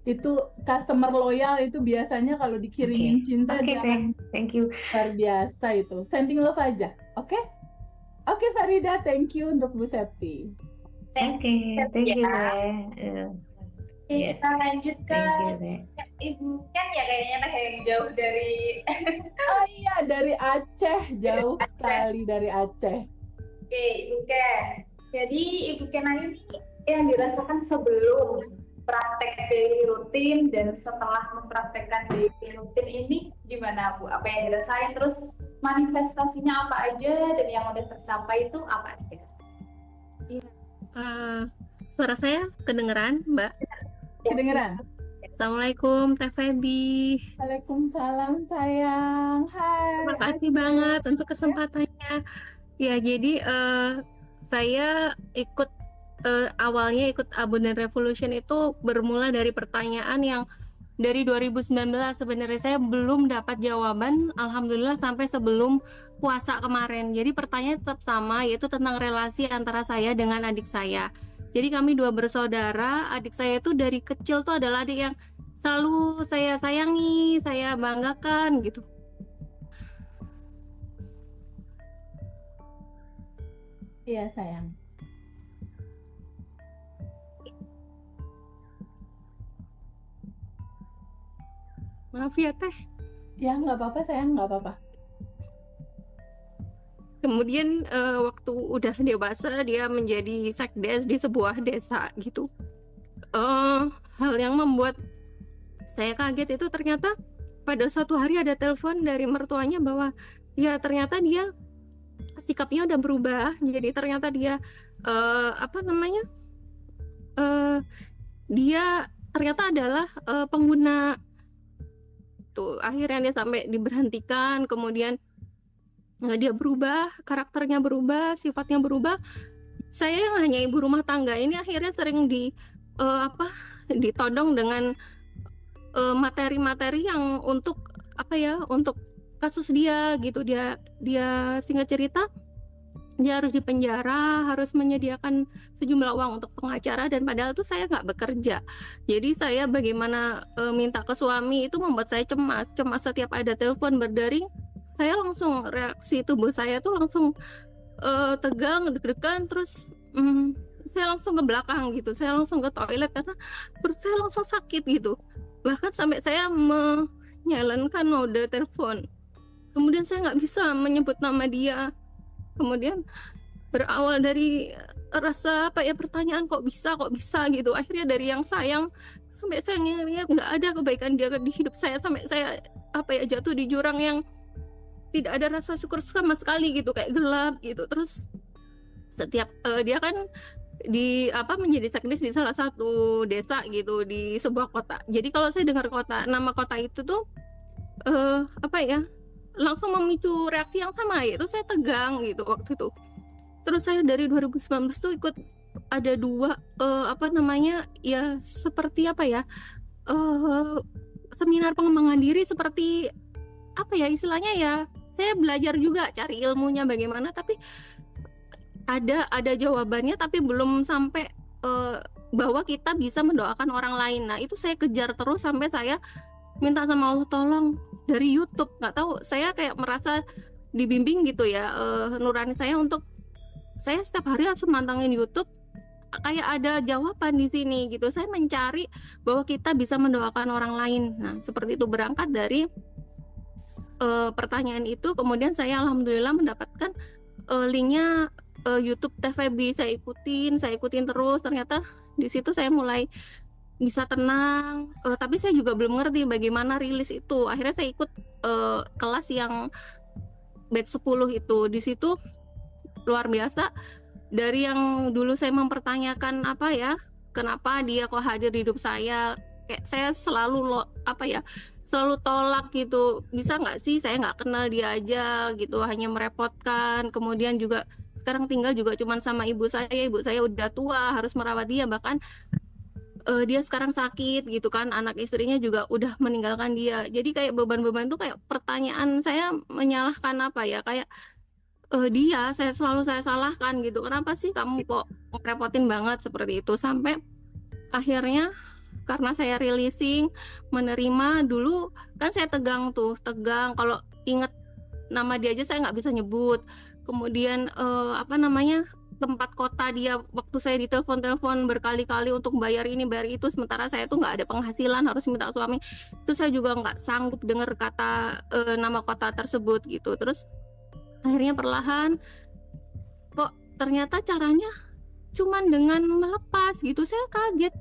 Itu customer loyal itu biasanya kalau dikirimin cinta dia akan thank you. luar biasa itu. Sending love aja. Oke? Oke Farida, thank you untuk Bu Septi. Thank you Teh. Kita lanjut ke Ibu Ken ya, kayaknya Teh yang jauh dari Oh iya, dari Aceh, jauh sekali dari Aceh. Oke, Ibu Ken. Jadi Ibu Ken ini yang dirasakan sebelum praktek daily rutin dan setelah mempraktekkan daily rutin ini gimana Bu? Apa yang dirasain? Terus manifestasinya apa aja dan yang udah tercapai itu apa aja? Iya. Suara saya kedengeran, Mbak? Kedengeran? Assalamualaikum Teh Feby. Waalaikumsalam sayang. Hai. Terima kasih banget untuk kesempatannya. Ya, jadi saya awalnya ikut Abundant Revolution itu bermula dari pertanyaan yang dari 2019. Sebenarnya saya belum dapat jawaban, alhamdulillah, sampai sebelum puasa kemarin. Jadi pertanyaan tetap sama, yaitu tentang relasi antara saya dengan adik saya. Jadi kami dua bersaudara. Adik saya itu dari kecil tuh adalah adik yang selalu saya sayangi, saya banggakan gitu. Iya sayang. Maaf ya Teh. Ya nggak apa-apa sayang, nggak apa-apa. Kemudian waktu udah dewasa dia menjadi sekdes di sebuah desa gitu. Hal yang membuat saya kaget itu ternyata pada suatu hari ada telepon dari mertuanya bahwa ya ternyata dia sikapnya udah berubah. Jadi ternyata dia dia ternyata adalah pengguna tuh. Akhirnya dia sampai diberhentikan, kemudian dia berubah, karakternya berubah, sifatnya berubah. Saya yang hanya ibu rumah tangga ini akhirnya sering ditodong dengan materi-materi yang untuk untuk kasus dia gitu. Dia singkat cerita, dia harus dipenjara, harus menyediakan sejumlah uang untuk pengacara, dan padahal itu saya nggak bekerja. Jadi saya bagaimana minta ke suami itu membuat saya cemas setiap ada telepon berdering. Saya langsung, reaksi tubuh saya tuh langsung tegang, deg-degan, terus saya langsung ke belakang gitu, saya langsung ke toilet karena perut saya langsung sakit gitu. Bahkan sampai saya menyalakan mode telepon. Kemudian saya nggak bisa menyebut nama dia. Kemudian berawal dari rasa pertanyaan kok bisa gitu. Akhirnya dari yang sayang sampai saya ngelihat nggak ada kebaikan dia di hidup saya, sampai saya jatuh di jurang yang tidak ada rasa syukur sama sekali gitu, kayak gelap gitu. Terus setiap dia kan menjadi sekdes di salah satu desa gitu di sebuah kota. Jadi kalau saya dengar nama kota itu tuh langsung memicu reaksi yang sama, yaitu saya tegang gitu waktu itu. Terus saya dari 2019 tuh ikut ada dua seminar pengembangan diri seperti apa ya istilahnya ya, saya belajar juga cari ilmunya bagaimana, tapi ada jawabannya tapi belum sampai bahwa kita bisa mendoakan orang lain. Nah itu saya kejar terus sampai saya minta sama Allah tolong dari YouTube. Nggak tahu, saya kayak merasa dibimbing gitu ya, nurani saya untuk saya setiap hari harus mantengin YouTube, kayak ada jawaban di sini gitu. Saya mencari bahwa kita bisa mendoakan orang lain. Nah seperti itu, berangkat dari pertanyaan itu, kemudian saya alhamdulillah mendapatkan linknya YouTube TVB. Saya ikutin terus. Ternyata di situ saya mulai bisa tenang, tapi saya juga belum ngerti bagaimana rilis itu. Akhirnya saya ikut kelas yang batch 10 itu. Di situ luar biasa, dari yang dulu saya mempertanyakan apa ya, kenapa dia kok hadir di hidup saya, kayak saya selalu selalu tolak gitu, bisa nggak sih saya nggak kenal dia aja gitu, hanya merepotkan. Kemudian juga sekarang tinggal juga cuman sama ibu saya udah tua, harus merawat dia, bahkan dia sekarang sakit gitu kan, anak istrinya juga udah meninggalkan dia. Jadi kayak beban-beban tuh kayak pertanyaan saya menyalahkan apa ya, kayak dia saya salahkan gitu, kenapa sih kamu kok ngerepotin banget seperti itu. Sampai akhirnya karena saya releasing, menerima. Dulu kan saya tegang kalau inget nama dia aja saya nggak bisa nyebut. Kemudian tempat kota dia, waktu saya ditelepon berkali-kali untuk bayar ini bayar itu, sementara saya tuh nggak ada penghasilan, harus minta suami, itu saya juga nggak sanggup dengar kata nama kota tersebut gitu. Terus akhirnya perlahan kok ternyata caranya cuman dengan melepas gitu. Saya kaget,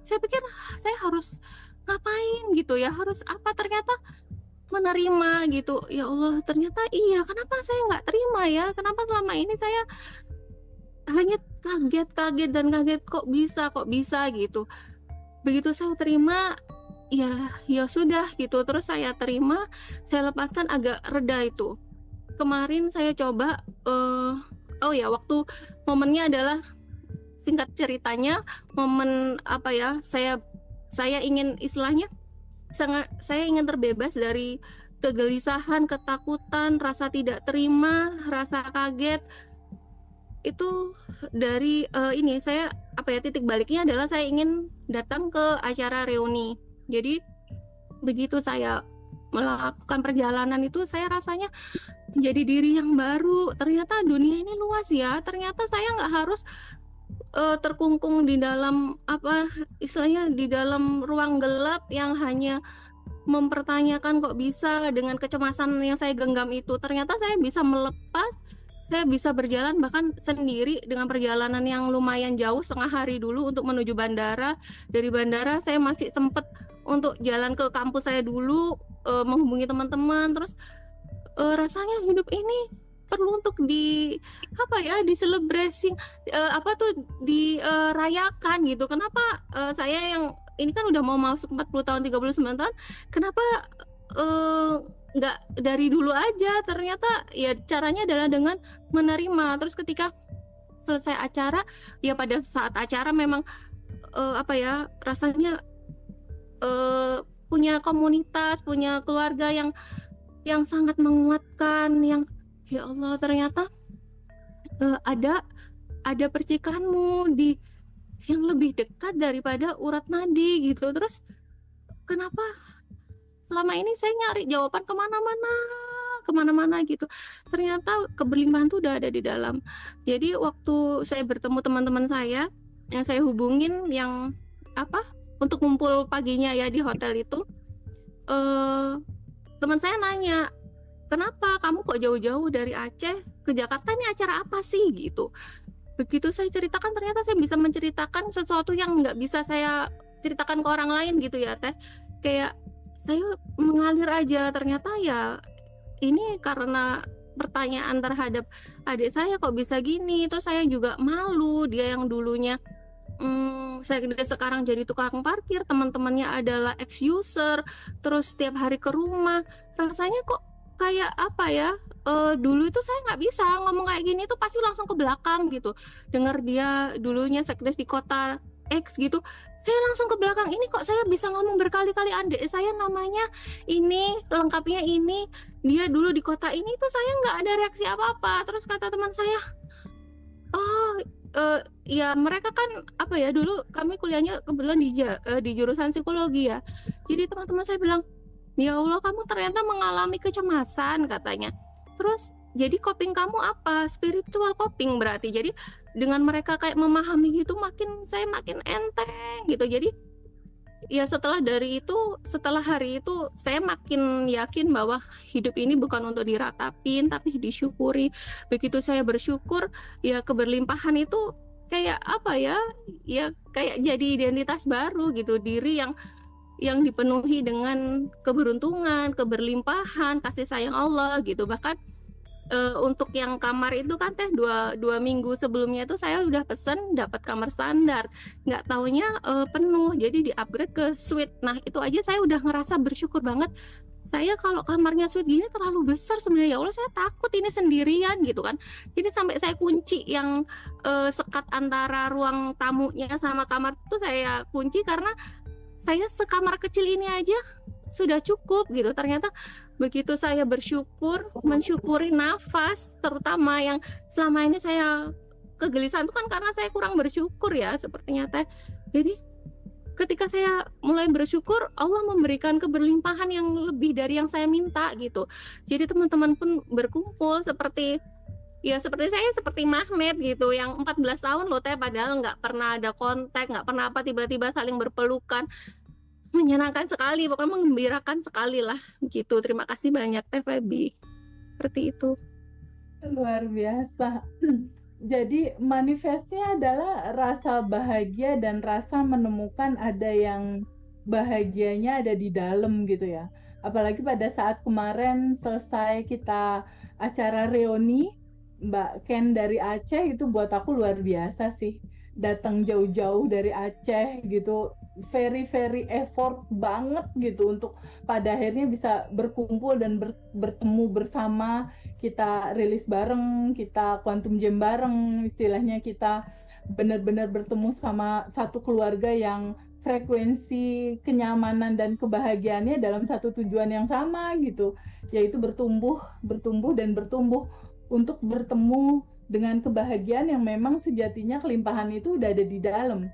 saya pikir saya harus ngapain gitu ya, harus apa, ternyata menerima gitu. Ya Allah, ternyata iya, kenapa saya nggak terima ya, kenapa selama ini saya hanya kaget kok bisa gitu. Begitu saya terima, ya sudah gitu. Terus saya terima, saya lepaskan, agak reda itu. Kemarin saya coba waktu momennya adalah, singkat ceritanya, momen saya ingin istilahnya saya ingin terbebas dari kegelisahan, ketakutan, rasa tidak terima, rasa kaget. Itu dari saya titik baliknya adalah saya ingin datang ke acara reuni. Jadi begitu saya melakukan perjalanan itu, saya rasanya menjadi diri yang baru. Ternyata dunia ini luas ya, ternyata saya nggak harus terkungkung di dalam di dalam ruang gelap yang hanya mempertanyakan kok bisa, dengan kecemasan yang saya genggam itu. Ternyata saya bisa melepas, saya bisa berjalan bahkan sendiri dengan perjalanan yang lumayan jauh, setengah hari dulu untuk menuju bandara. Dari bandara saya masih sempat untuk jalan ke kampus saya dulu, menghubungi teman-teman. Terus rasanya hidup ini perlu untuk diselebrasi, dirayakan gitu. Kenapa saya yang ini kan udah mau masuk 40 tahun, 39 tahun, kenapa nggak dari dulu aja? Ternyata ya caranya adalah dengan menerima. Terus ketika selesai acara, ya pada saat acara memang rasanya punya komunitas, punya keluarga yang sangat menguatkan, yang ya Allah, ternyata ada percikanmu di yang lebih dekat daripada urat nadi gitu. Terus kenapa selama ini saya nyari jawaban kemana-mana gitu, ternyata keberlimpahan tuh udah ada di dalam. Jadi waktu saya bertemu teman-teman saya yang saya hubungin, yang untuk ngumpul paginya ya di hotel itu, teman saya nanya, kenapa kamu kok jauh-jauh dari Aceh ke Jakarta, ini acara apa sih gitu. Begitu saya ceritakan, ternyata saya bisa menceritakan sesuatu yang nggak bisa saya ceritakan ke orang lain gitu ya Teh. Kayak saya mengalir aja. Ternyata ya ini karena pertanyaan terhadap adik saya kok bisa gini. Terus saya juga malu, dia yang dulunya sekarang jadi tukang parkir, teman-temannya adalah ex-user, terus setiap hari ke rumah. Rasanya kok kayak dulu itu saya nggak bisa ngomong kayak gini, tuh pasti langsung ke belakang gitu. Dengar dia dulunya sekdes di kota X gitu. Saya langsung ke belakang, ini kok saya bisa ngomong berkali-kali, adik saya namanya ini, lengkapnya ini, dia dulu di kota ini, itu saya nggak ada reaksi apa-apa. Terus kata teman saya, oh ya mereka kan apa ya, dulu kami kuliahnya kebetulan di jurusan psikologi ya. Jadi teman-teman saya bilang, ya Allah, kamu ternyata mengalami kecemasan katanya. Terus jadi coping kamu apa? Spiritual coping berarti. Jadi dengan mereka kayak memahami gitu, saya makin enteng gitu. Jadi ya setelah hari itu saya makin yakin bahwa hidup ini bukan untuk diratapin tapi disyukuri. Begitu saya bersyukur, ya keberlimpahan itu kayak apa ya? Ya kayak jadi identitas baru gitu, diri yang dipenuhi dengan keberuntungan, keberlimpahan, kasih sayang Allah gitu. Bahkan untuk yang kamar itu kan teh dua minggu sebelumnya itu saya udah pesen dapat kamar standar, nggak taunya penuh, jadi di upgrade ke suite. Nah itu aja saya udah ngerasa bersyukur banget. Saya kalau kamarnya suite gini terlalu besar sebenarnya, ya Allah saya takut ini sendirian gitu kan. Jadi sampai saya kunci yang sekat antara ruang tamunya sama kamar itu saya kunci, karena saya sekamar kecil ini aja sudah cukup gitu. Ternyata begitu saya mensyukuri nafas, terutama yang selama ini saya kegelisahan itu kan karena saya kurang bersyukur ya sepertinya teh. Jadi ketika saya mulai bersyukur, Allah memberikan keberlimpahan yang lebih dari yang saya minta gitu. Jadi teman-teman pun berkumpul seperti saya seperti magnet gitu, yang 14 tahun loh teh, padahal nggak pernah ada kontak, nggak pernah apa, tiba-tiba saling berpelukan. Menyenangkan sekali, pokoknya menggembirakan sekali lah gitu. Terima kasih banyak Teh Feby. Seperti itu. Luar biasa. Jadi manifestnya adalah rasa bahagia dan rasa menemukan ada yang bahagianya ada di dalam gitu ya. Apalagi pada saat kemarin selesai kita acara reuni, Mbak Ken dari Aceh itu buat aku luar biasa sih. Datang jauh-jauh dari Aceh gitu, very effort banget gitu untuk pada akhirnya bisa berkumpul dan bertemu bersama. Kita rilis bareng, kita quantum jam bareng, istilahnya kita benar-benar bertemu sama satu keluarga yang frekuensi kenyamanan dan kebahagiaannya dalam satu tujuan yang sama gitu, yaitu bertumbuh untuk bertemu dengan kebahagiaan yang memang sejatinya kelimpahan itu udah ada di dalam.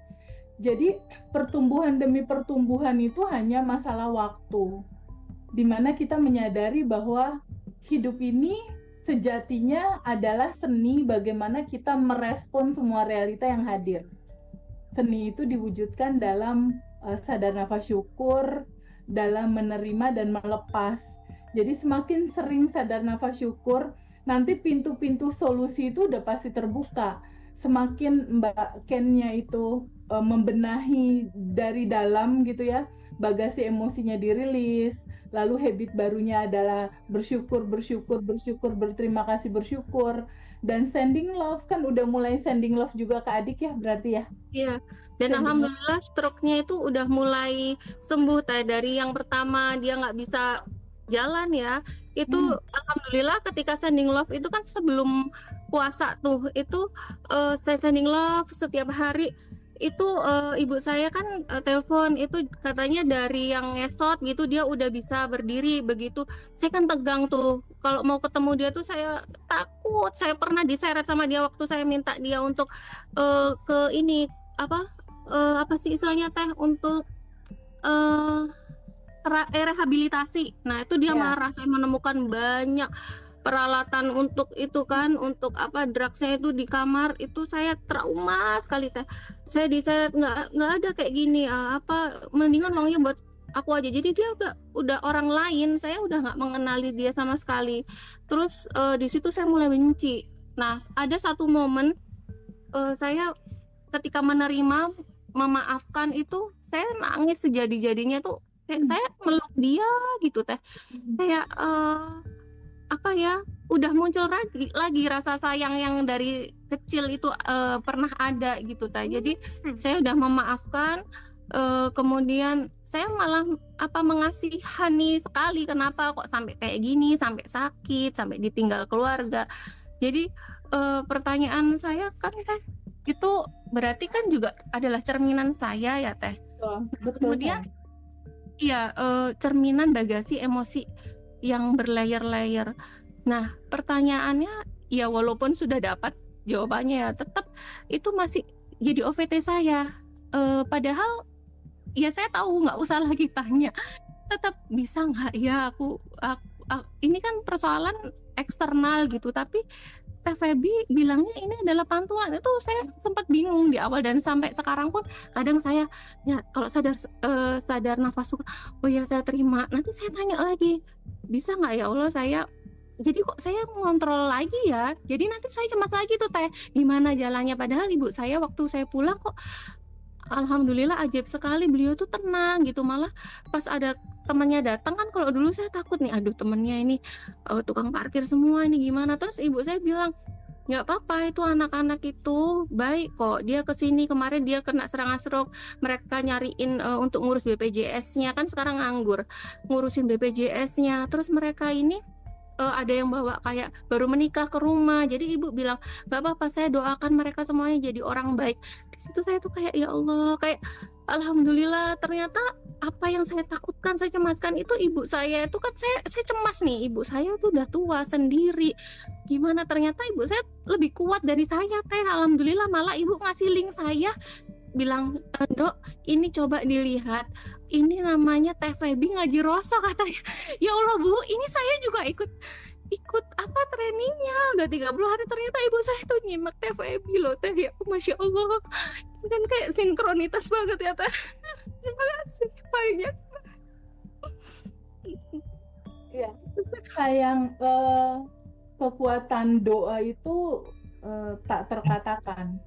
Jadi pertumbuhan demi pertumbuhan itu hanya masalah waktu, di mana kita menyadari bahwa hidup ini sejatinya adalah seni bagaimana kita merespon semua realita yang hadir. Seni itu diwujudkan dalam sadar nafas syukur, dalam menerima dan melepas. Jadi semakin sering sadar nafas syukur, nanti pintu-pintu solusi itu udah pasti terbuka. Semakin Mbak Ken-nya itu membenahi dari dalam gitu ya, bagasi emosinya dirilis, lalu habit barunya adalah bersyukur, berterima kasih, bersyukur, dan sending love. Kan udah mulai sending love juga ke adik ya berarti ya? Iya, dan alhamdulillah stroke-nya itu udah mulai sembuh Teh. Dari yang pertama dia nggak bisa jalan ya, itu alhamdulillah ketika sending love itu kan sebelum puasa tuh, itu saya sending love setiap hari. Itu ibu saya kan telepon, itu katanya dari yang ngesot gitu dia udah bisa berdiri. Begitu saya kan tegang tuh, kalau mau ketemu dia tuh saya takut. Saya pernah diseret sama dia waktu saya minta dia untuk ke ini apa sih istilahnya Teh, untuk rehabilitasi. Nah itu dia marah. Saya menemukan banyak peralatan untuk itu kan, untuk drugsnya itu di kamar. Itu saya trauma sekali Teh. Saya diseret, nggak ada kayak gini, mendingan maunya buat aku aja. Jadi dia udah orang lain, saya udah nggak mengenali dia sama sekali. Terus di situ saya mulai benci. Nah ada satu momen saya ketika menerima, memaafkan itu, saya nangis sejadi-jadinya tuh. Kayak saya meluk dia gitu Teh. Kayak udah muncul lagi rasa sayang yang dari kecil itu pernah ada gitu Teh. Jadi saya udah memaafkan, kemudian saya malah mengasihani sekali. Kenapa kok sampai kayak gini, sampai sakit, sampai ditinggal keluarga. Jadi pertanyaan saya kan Teh, itu berarti kan juga adalah cerminan saya ya Teh. Betul. Kemudian iya, cerminan bagasi emosi yang berlayer-layer. Nah, pertanyaannya ya walaupun sudah dapat jawabannya ya tetap itu masih jadi OVT saya. Padahal ya saya tahu nggak usah lagi tanya. Tetap bisa nggak ya aku ini kan persoalan eksternal gitu, tapi Teh Feby bilangnya ini adalah pantulan. Itu saya sempat bingung di awal dan sampai sekarang pun kadang saya ya kalau sadar nafas syukur, oh ya saya terima. Nanti saya tanya lagi, bisa nggak ya Allah saya jadi kok saya ngontrol lagi ya. Jadi nanti saya cemas lagi tuh Teh, gimana jalannya, padahal ibu saya waktu saya pulang kok alhamdulillah ajaib sekali, beliau tuh tenang gitu. Malah pas ada temannya datang kan, kalau dulu saya takut nih, aduh temennya ini tukang parkir semua ini gimana. Terus ibu saya bilang nggak apa-apa, itu anak-anak itu baik kok, dia kesini kemarin dia kena serangan stroke, mereka nyariin untuk ngurus BPJS-nya, kan sekarang nganggur, ngurusin BPJS-nya. Terus mereka ini ada yang bawa kayak baru menikah ke rumah. Jadi ibu bilang nggak apa-apa, saya doakan mereka semuanya jadi orang baik. Di situ saya tuh kayak ya Allah, kayak alhamdulillah, ternyata apa yang saya takutkan, saya cemaskan itu ibu saya itu kan, saya cemas nih, ibu saya tuh udah tua sendiri, gimana, ternyata ibu saya lebih kuat dari saya Teh. Alhamdulillah, malah ibu ngasih link saya, bilang Dok ini coba dilihat, ini namanya Teh Feby ngaji Roso katanya. Ya Allah Bu, ini saya juga ikut apa trainingnya udah 30 hari, ternyata ibu saya tuh nyimak Teh Feby loh Teh. Ya Masya Allah, kan kayak sinkronitas banget ya Teh. Terima kasih banyak. Ya, sayang, kekuatan doa itu tak terkatakan.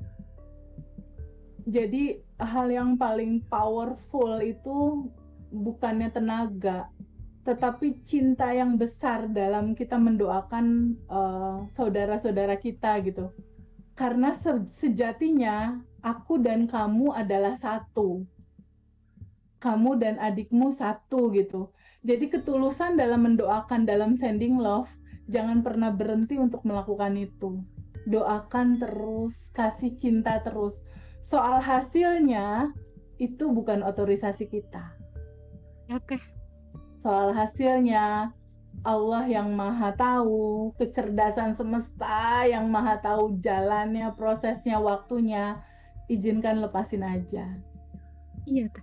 Jadi hal yang paling powerful itu bukannya tenaga, tetapi cinta yang besar dalam kita mendoakan saudara-saudara kita gitu. Karena sejatinya aku dan kamu adalah satu. Kamu dan adikmu satu gitu. Jadi ketulusan dalam mendoakan, dalam sending love, jangan pernah berhenti untuk melakukan itu. Doakan terus, kasih cinta terus. Soal hasilnya itu bukan otorisasi kita. Oke. Soal hasilnya Allah yang maha tahu, kecerdasan semesta yang maha tahu jalannya, prosesnya, waktunya. Izinkan, lepasin aja. Iya Teh.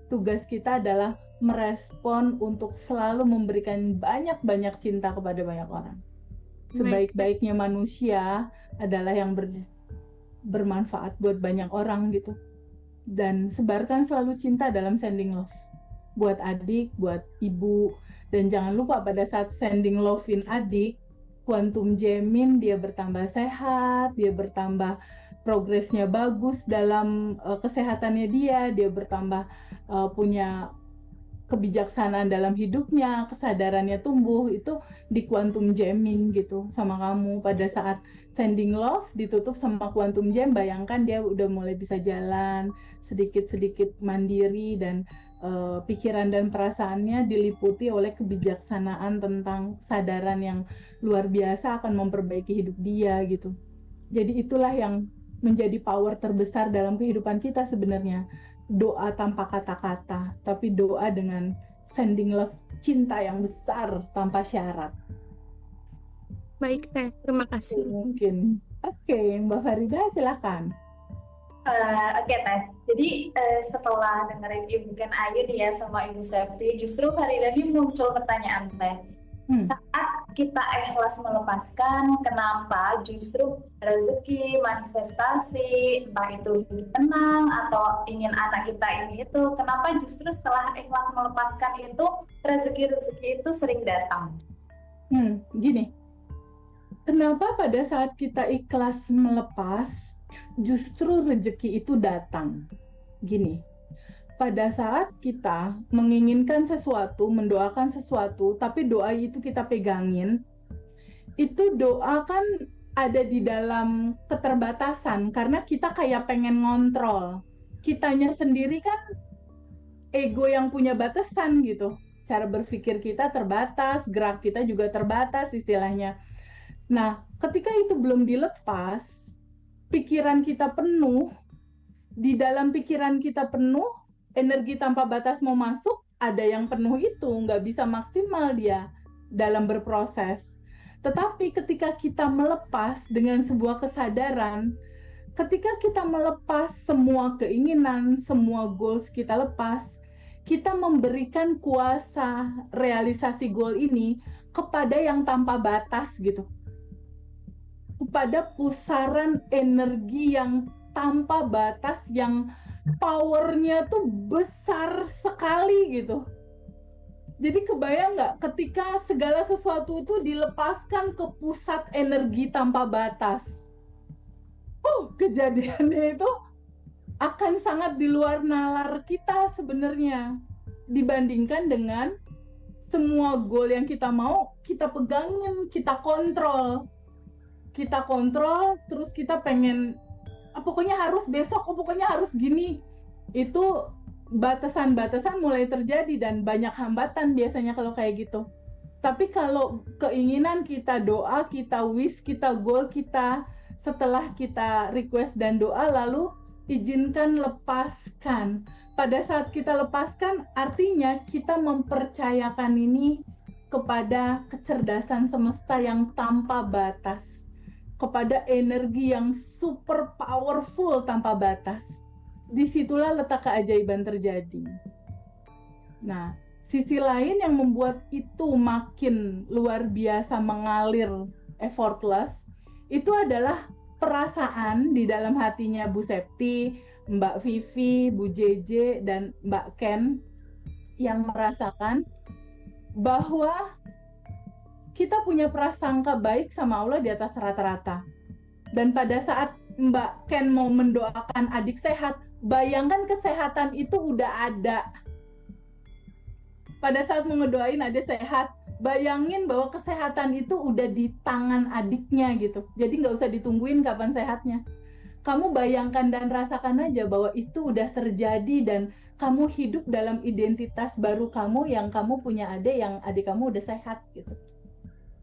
Tugas kita adalah merespon untuk selalu memberikan banyak-banyak cinta kepada banyak orang. Sebaik-baiknya manusia adalah yang bermanfaat buat banyak orang gitu. Dan sebarkan selalu cinta dalam sending love. Buat adik, buat ibu. Dan jangan lupa pada saat sending love-in adik, quantum jamin dia bertambah sehat, dia bertambah progresnya bagus dalam kesehatannya dia bertambah punya kebijaksanaan dalam hidupnya, kesadarannya tumbuh, itu di quantum jamming gitu sama kamu. Pada saat sending love ditutup sama quantum jam, bayangkan dia udah mulai bisa jalan, sedikit-sedikit mandiri, dan pikiran dan perasaannya diliputi oleh kebijaksanaan tentang kesadaran yang luar biasa akan memperbaiki hidup dia gitu. Jadi itulah yang menjadi power terbesar dalam kehidupan kita sebenarnya. Doa tanpa kata-kata, tapi doa dengan sending love, cinta yang besar tanpa syarat. Baik Teh, terima kasih. Mungkin. Oke, Mbak Farida silakan. Oke Teh, jadi setelah dengerin Ibu Ken Ayu nih ya sama Ibu Septi, justru Farida ini muncul pertanyaan Teh. Saat kita ikhlas melepaskan, kenapa justru rezeki, manifestasi, entah itu hidup tenang atau ingin anak kita ini itu, kenapa justru setelah ikhlas melepaskan itu rezeki-rezeki itu sering datang? Gini, kenapa pada saat kita ikhlas melepas justru rezeki itu datang? Gini, pada saat kita menginginkan sesuatu, mendoakan sesuatu, tapi doa itu kita pegangin, itu doa kan ada di dalam keterbatasan, karena kita kayak pengen ngontrol. Kitanya sendiri kan ego yang punya batasan gitu. Cara berpikir kita terbatas, gerak kita juga terbatas istilahnya. Nah, ketika itu belum dilepas, pikiran kita penuh, di dalam pikiran kita penuh, energi tanpa batas mau masuk, ada yang penuh itu, nggak bisa maksimal dia dalam berproses. Tetapi ketika kita melepas dengan sebuah kesadaran, ketika kita melepas semua keinginan, semua goals kita lepas, kita memberikan kuasa realisasi goal ini kepada yang tanpa batas gitu. Kepada pusaran energi yang tanpa batas, yang powernya tuh besar sekali gitu. Jadi kebayang nggak ketika segala sesuatu itu dilepaskan ke pusat energi tanpa batas? Kejadiannya itu akan sangat di luar nalar kita sebenarnya, dibandingkan dengan semua goal yang kita mau, kita pegangin, kita kontrol, terus kita pengen pokoknya harus besok, pokoknya harus gini. Itu batasan-batasan mulai terjadi dan banyak hambatan biasanya kalau kayak gitu. Tapi kalau keinginan kita, doa kita, wish kita, goal kita, setelah kita request dan doa, lalu izinkan lepaskan. Pada saat kita lepaskan, artinya kita mempercayakan ini kepada kecerdasan semesta yang tanpa batas, kepada energi yang super powerful tanpa batas. Disitulah letak keajaiban terjadi. Nah, sisi lain yang membuat itu makin luar biasa mengalir effortless, itu adalah perasaan di dalam hatinya Bu Septi, Mbak Vivi, Bu JJ, dan Mbak Ken yang merasakan bahwa kita punya prasangka baik sama Allah di atas rata-rata. Dan pada saat Mbak Ken mau mendoakan adik sehat, bayangkan kesehatan itu udah ada. Pada saat mau ngedoain adik sehat, bayangin bahwa kesehatan itu udah di tangan adiknya gitu. Jadi nggak usah ditungguin kapan sehatnya. Kamu bayangkan dan rasakan aja bahwa itu udah terjadi dan kamu hidup dalam identitas baru kamu yang kamu punya adik, yang adik kamu udah sehat gitu.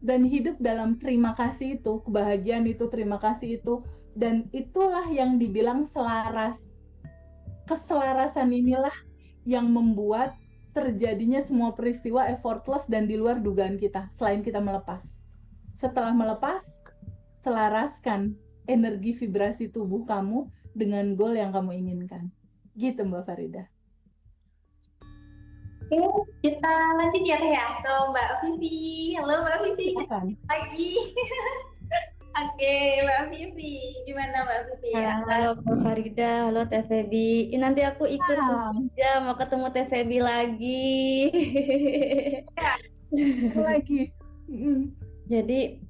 Dan hidup dalam terima kasih itu, kebahagiaan itu, terima kasih itu, dan itulah yang dibilang selaras. Keselarasan inilah yang membuat terjadinya semua peristiwa effortless dan di luar dugaan kita, selain kita melepas. Setelah melepas, selaraskan energi vibrasi tubuh kamu dengan goal yang kamu inginkan. Gitu Mbak Farida. Oke, kita lanjut ya Teh ya ke Mbak Vivi. Halo Mbak Vivi, lagi. Oke, Mbak Vivi, gimana Mbak Vivi? Halo Mbak Farida, halo Teh Febi. Nanti aku ikut ya, mau ketemu Teh Febi lagi. Lagi. Jadi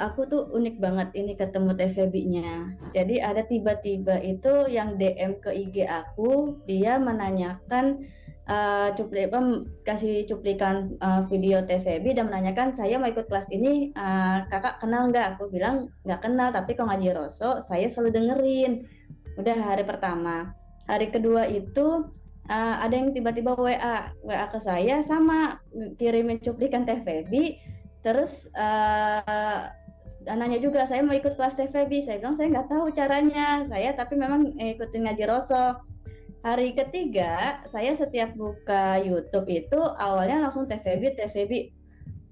aku tuh unik banget ini ketemu Teh Febi-nya. Jadi ada tiba-tiba itu yang DM ke IG aku, dia menanyakan kasih cuplikan video Teh Febi dan menanyakan saya mau ikut kelas ini, kakak kenal nggak? Aku bilang nggak kenal, tapi kalau ngaji Roso saya selalu dengerin. Udah hari pertama. Hari kedua itu ada yang tiba-tiba WA ke saya sama kirimin cuplikan Teh Febi, terus nanya juga saya mau ikut kelas Teh Febi. Saya bilang saya nggak tahu caranya, saya tapi memang ikutin ngaji Roso. Hari ketiga, saya setiap buka YouTube itu awalnya langsung Teh Febi.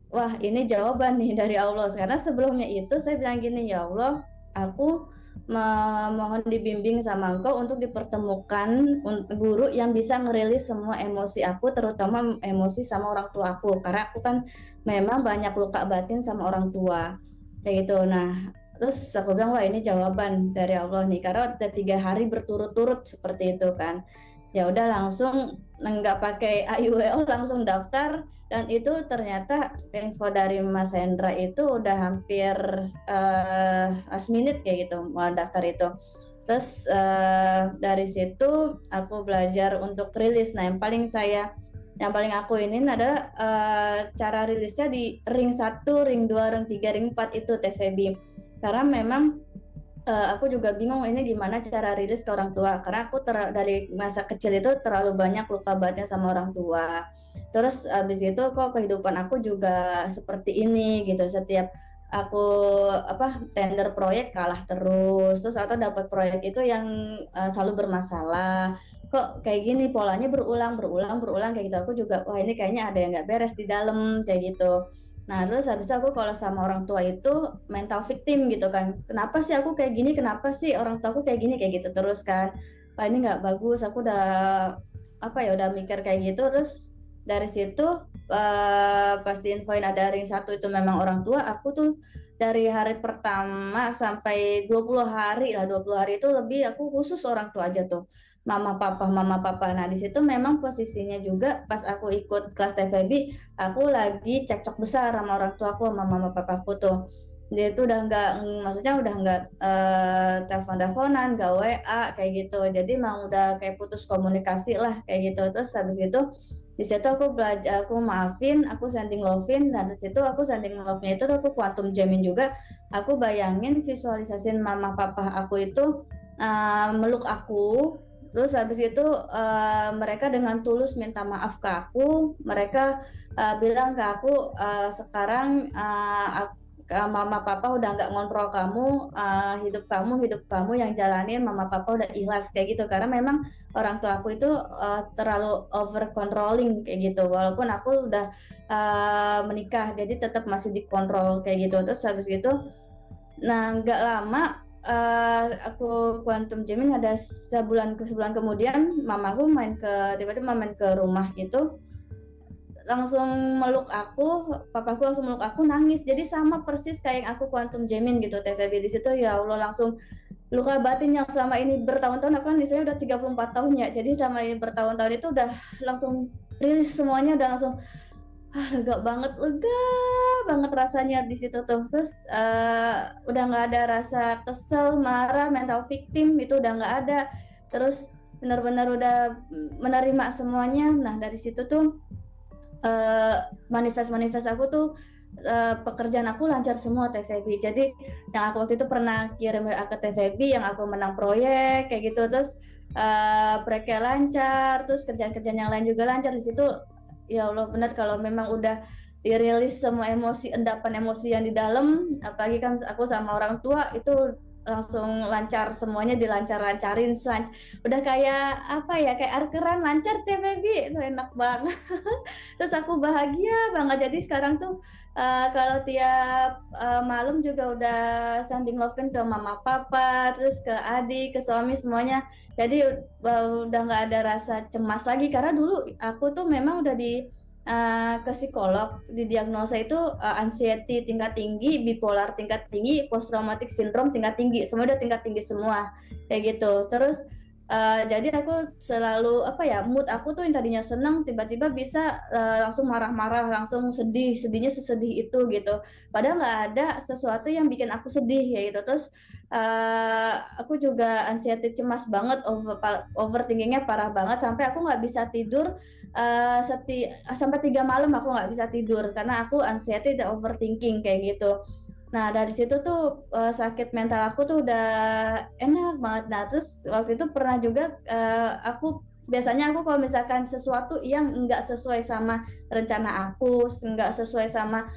Wah, ini jawaban nih dari Allah. Karena sebelumnya itu saya bilang gini, ya Allah, aku mohon dibimbing sama Engkau untuk dipertemukan guru yang bisa ngerilis semua emosi aku, terutama emosi sama orang tua aku. Karena aku kan memang banyak luka batin sama orang tua. Kayak gitu. Nah, terus aku bilang, wah ini jawaban dari Allah nih, karena udah 3 hari berturut-turut seperti itu kan. Ya udah langsung nggak pakai AIWO, langsung daftar, dan itu ternyata info dari Mas Hendra itu udah hampir last minute kayak gitu mau daftar itu. Terus dari situ aku belajar untuk rilis. Nah yang paling aku ini adalah cara rilisnya di ring 1, ring 2, ring 3, ring 4 itu Teh Febi. Karena memang aku juga bingung ini gimana cara rilis ke orang tua, karena aku dari masa kecil itu terlalu banyak luka batin sama orang tua. Terus abis itu kok kehidupan aku juga seperti ini gitu, setiap aku tender proyek kalah terus atau dapat proyek itu yang selalu bermasalah, kok kayak gini polanya berulang kayak gitu. Aku juga wah ini kayaknya ada yang nggak beres di dalam kayak gitu. Nah terus habis itu aku kalau sama orang tua itu mental victim gitu kan, kenapa sih aku kayak gini, kenapa sih orang tua aku kayak gini kayak gitu terus kan, wah ini nggak bagus. Aku udah udah mikir kayak gitu. Terus dari situ pas diinfoin ada ring 1 itu memang orang tua, aku tuh dari hari pertama sampai 20 hari lah, 20 hari itu lebih aku khusus orang tua aja tuh, mama papa. Nah di situ memang posisinya juga pas aku ikut kelas TVB, aku lagi cekcok besar sama orang tua aku, sama mama papaku tuh. Dia itu udah nggak, maksudnya udah nggak telepon-teleponan, nggak WA kayak gitu. Jadi emang udah kayak putus komunikasi lah kayak gitu. Terus habis itu di situ aku belajar, aku maafin, aku sending love-in, dan di situ aku sending love-nya itu aku quantum jamin juga. Aku bayangin visualisasiin mama papa aku itu meluk aku. Terus habis itu mereka dengan tulus minta maaf ke aku. Mereka bilang ke aku, sekarang mama papa udah nggak ngontrol kamu, hidup kamu yang jalanin, mama papa udah ikhlas kayak gitu. Karena memang orang tua aku itu terlalu over controlling kayak gitu, walaupun aku udah menikah, jadi tetap masih dikontrol kayak gitu. Terus habis itu, nah nggak lama aku quantum jamming, ada sebulan kemudian mamaku tiba-tiba main ke rumah gitu, langsung meluk aku, papaku langsung meluk aku, nangis. Jadi sama persis kayak yang aku quantum jamming gitu TVB. Di situ ya Allah, langsung luka batin yang selama ini bertahun-tahun, aku kan misalnya udah 34 tahun ya, jadi selama ini bertahun-tahun itu udah langsung rilis semuanya, udah langsung lega banget rasanya di situ tuh. Terus udah nggak ada rasa kesel, marah, mental victim itu udah nggak ada. Terus benar-benar udah menerima semuanya. Nah dari situ tuh manifest aku tuh pekerjaan aku lancar semua TVB. Jadi yang aku waktu itu pernah kirim WA ke TVB yang aku menang proyek kayak gitu, terus proyeknya lancar, terus kerjaan-kerjaan yang lain juga lancar. Di situ ya Allah, benar kalau memang udah dirilis semua emosi, endapan emosi yang di dalam, apalagi kan aku sama orang tua itu langsung lancar semuanya, dilancarin, udah kayak kayak arkeran lancar TVB itu enak banget. Terus aku bahagia banget. Jadi sekarang tuh kalau tiap malam juga udah sending love-in ke mama papa, terus ke adik, ke suami, semuanya. Jadi udah nggak ada rasa cemas lagi, karena dulu aku tuh memang udah ke psikolog, didiagnosa itu anxiety tingkat tinggi, bipolar tingkat tinggi, post traumatic syndrome tingkat tinggi, semua udah tingkat tinggi semua kayak gitu. Terus jadi aku selalu mood aku tuh yang tadinya senang tiba-tiba bisa langsung marah-marah, langsung sedihnya sesedih itu gitu. Padahal nggak ada sesuatu yang bikin aku sedih ya gitu. Terus aku juga anxiety, cemas banget, overthinkingnya parah banget, sampai aku nggak bisa tidur sampai 3 malam aku nggak bisa tidur karena aku anxiety dan overthinking kayak gitu. Nah dari situ tuh sakit mental aku tuh udah enak banget. Nah terus waktu itu pernah juga aku kalau misalkan sesuatu yang nggak sesuai sama rencana aku, nggak sesuai sama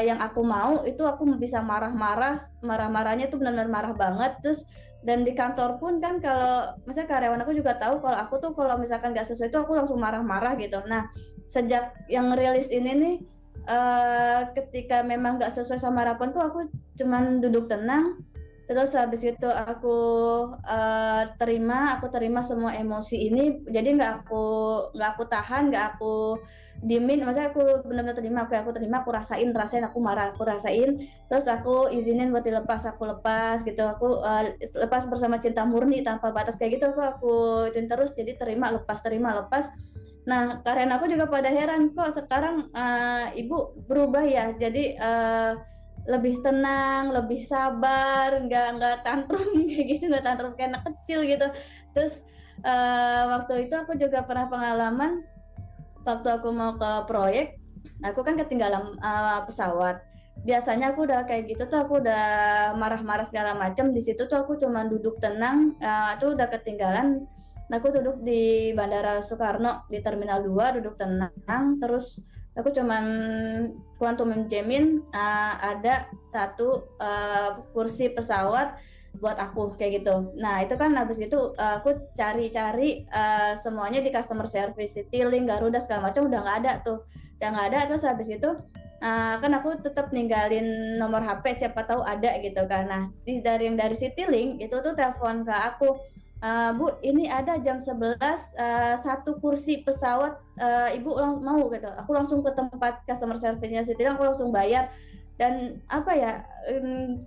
yang aku mau, itu aku bisa marah-marahnya tuh benar-benar marah banget. Terus dan di kantor pun kan, kalau misalnya karyawan aku juga tahu kalau aku tuh kalau misalkan nggak sesuai itu aku langsung marah-marah gitu. Nah sejak yang rilis ini nih, ketika memang nggak sesuai sama harapanku, aku cuman duduk tenang. Terus habis itu aku terima semua emosi ini. Jadi nggak aku tahan, nggak aku diemin. Maksudnya aku benar-benar terima, aku rasain aku marah, aku rasain. Terus aku izinin buat dilepas, aku lepas gitu. Aku lepas bersama cinta murni tanpa batas kayak gitu. Aku ituin terus. Jadi terima lepas. Nah, karena aku juga pada heran, kok sekarang ibu berubah ya, jadi lebih tenang, lebih sabar, nggak tantrum kayak gitu, nggak tantrum kayak anak kecil gitu. Terus waktu itu aku juga pernah pengalaman, waktu aku mau ke proyek, aku kan ketinggalan pesawat. Biasanya aku udah kayak gitu tuh, aku udah marah-marah segala macam. Di situ tuh aku cuma duduk tenang, itu udah ketinggalan. Nah, aku duduk di Bandara Soekarno di Terminal 2, duduk tenang, terus Aku cuman quantum menjamin ada satu kursi pesawat buat aku kayak gitu. Nah itu kan habis itu aku cari-cari semuanya di customer service, Citylink, Garuda segala macam udah nggak ada tuh, udah nggak ada. Terus habis itu kan aku tetap ninggalin nomor HP siapa tahu ada gitu kan. Nah dari Citylink itu tuh telepon ke aku, Bu, ini ada jam 11 satu kursi pesawat, Ibu mau gitu. Aku langsung ke tempat customer service-nya Citylink, aku langsung bayar. Dan apa ya,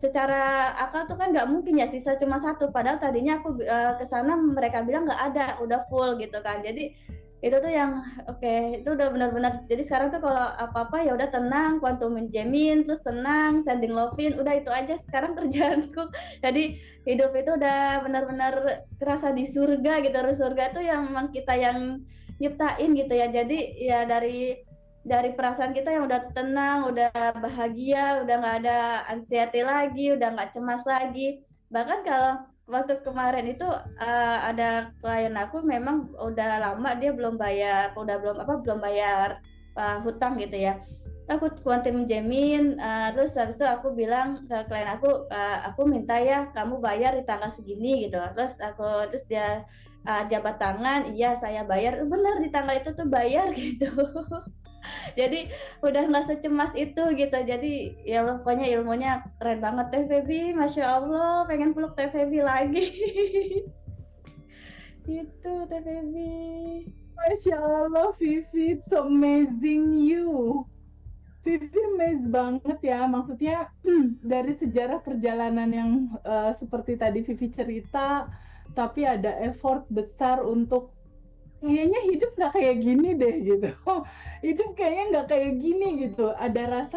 secara akal tuh kan nggak mungkin ya sisa cuma satu, padahal tadinya aku ke sana mereka bilang nggak ada, udah full gitu kan. Jadi itu tuh yang oke, itu udah benar-benar. Jadi sekarang tuh kalau apa-apa ya udah tenang, quantum menjamin, terus tenang, sending lovin, udah itu aja sekarang kerjaanku. Jadi hidup itu udah benar-benar kerasa di surga gitu. Surga tuh yang memang kita yang nyiptain gitu ya. Jadi ya dari perasaan kita yang udah tenang, udah bahagia, udah nggak ada anxiety lagi, udah nggak cemas lagi. Bahkan kalau waktu kemarin itu ada klien aku memang udah lama dia belum bayar, belum bayar hutang gitu ya. Aku quantum jamin, terus habis itu aku bilang ke klien aku minta ya kamu bayar di tanggal segini gitu. Terus dia jabat tangan, iya saya bayar, benar di tanggal itu tuh bayar gitu. Jadi udah nggak secemas itu gitu. Jadi ya pokoknya ilmunya keren banget Teh Feby, Masya Allah, pengen peluk Teh Feby lagi. Gitu Teh Feby. Masya Allah, Vivi, it's amazing you. Vivi amazed banget ya, maksudnya dari sejarah perjalanan yang seperti tadi Vivi cerita, tapi ada effort besar untuk kayaknya hidup nggak kayak gini deh gitu. Hidup kayaknya nggak kayak gini gitu. Ada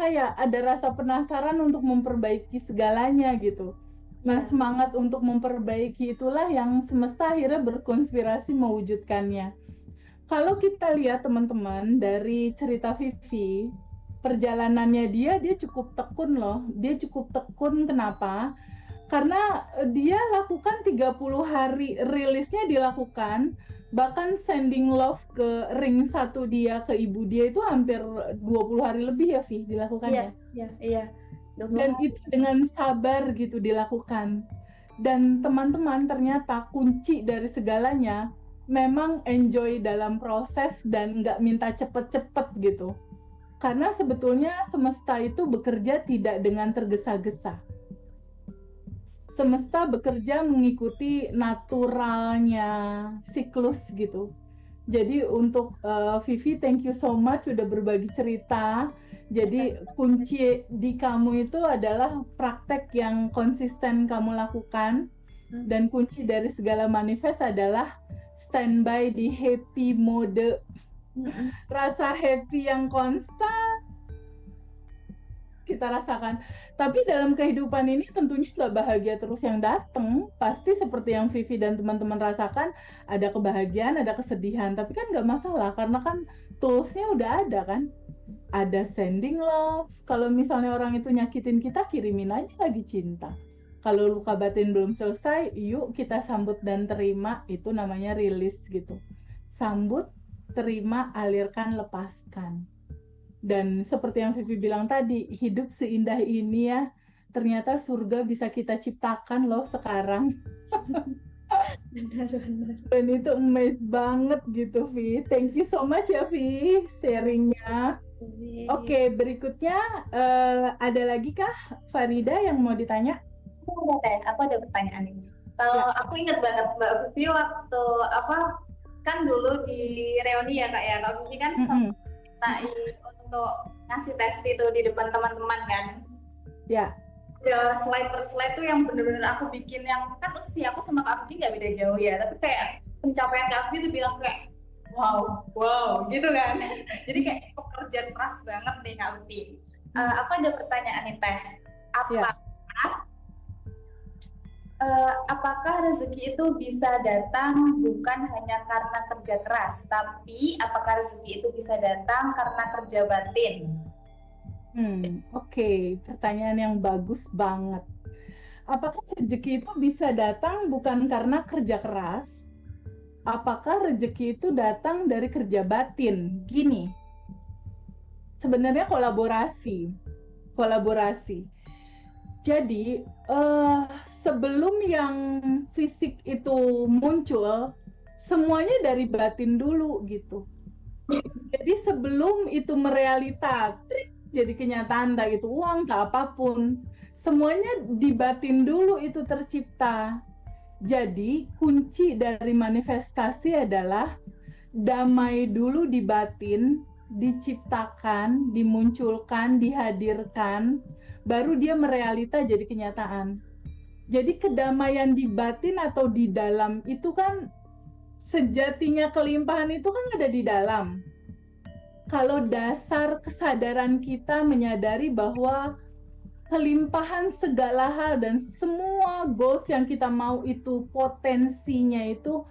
rasa penasaran untuk memperbaiki segalanya gitu. Nah, semangat untuk memperbaiki itulah yang semesta akhirnya berkonspirasi mewujudkannya. Kalau kita lihat teman-teman dari cerita Vivi, perjalanannya dia cukup tekun loh. Dia cukup tekun, kenapa? Karena dia lakukan 30 hari, rilisnya dilakukan, bahkan sending love ke ring 1 dia ke ibu dia itu hampir 20 hari lebih ya Vi dilakukannya. Iya. Dan itu dengan sabar gitu dilakukan. Dan teman-teman ternyata kunci dari segalanya memang enjoy dalam proses dan nggak minta cepet-cepet gitu. Karena sebetulnya semesta itu bekerja tidak dengan tergesa-gesa. Semesta bekerja mengikuti naturalnya siklus gitu. Jadi untuk Vivi, thank you so much udah berbagi cerita. Jadi kunci di kamu itu adalah praktek yang konsisten kamu lakukan. Dan kunci dari segala manifest adalah standby di happy mode. Rasa happy yang konstan kita rasakan. Tapi dalam kehidupan ini tentunya nggak bahagia terus yang datang. Pasti seperti yang Vivi dan teman-teman rasakan, ada kebahagiaan, ada kesedihan. Tapi kan nggak masalah, karena kan toolsnya udah ada kan. Ada sending love. Kalau misalnya orang itu nyakitin kita, kirimin aja lagi cinta. Kalau luka batin belum selesai, yuk kita sambut dan terima. Itu namanya rilis gitu. Sambut, terima, alirkan, lepaskan. Dan seperti yang Vivi bilang tadi, hidup seindah ini ya, ternyata surga bisa kita ciptakan loh sekarang. Benar. Dan itu amazing banget gitu Vi. Thank you so much ya Vi sharingnya. Oke, berikutnya ada lagi kah Farida yang mau ditanya? Aku ada pertanyaan ini. Kalau aku ingat banget Mbak Vivi waktu kan dulu di reuni ya Kak ya, Kak Vivi kan sempat untuk ngasih tes itu di depan teman-teman kan. Ya. Ya slide per slide tuh yang bener-bener aku bikin, yang kan usia aku sama Kak Vivi nggak beda jauh ya, tapi kayak pencapaian Kak Vivi tuh bilang kayak wow gitu kan. Jadi kayak pekerjaan keras banget nih Kak Vivi. Aku ada pertanyaan nih Teh. Apakah rezeki itu bisa datang bukan hanya karena kerja keras, tapi apakah rezeki itu bisa datang karena kerja batin? Oke, pertanyaan yang bagus banget. Apakah rezeki itu bisa datang bukan karena kerja keras? Apakah rezeki itu datang dari kerja batin? Gini, sebenarnya kolaborasi. Jadi sebelum yang fisik itu muncul, semuanya dari batin dulu gitu. Jadi sebelum itu merealita, jadi kenyataan, tak itu uang, tak apapun, semuanya di batin dulu itu tercipta. Jadi kunci dari manifestasi adalah damai dulu di batin, diciptakan, dimunculkan, dihadirkan, baru dia merealita jadi kenyataan. Jadi kedamaian di batin atau di dalam itu kan sejatinya kelimpahan itu kan ada di dalam. Kalau dasar kesadaran kita menyadari bahwa kelimpahan segala hal dan semua goals yang kita mau itu potensinya itu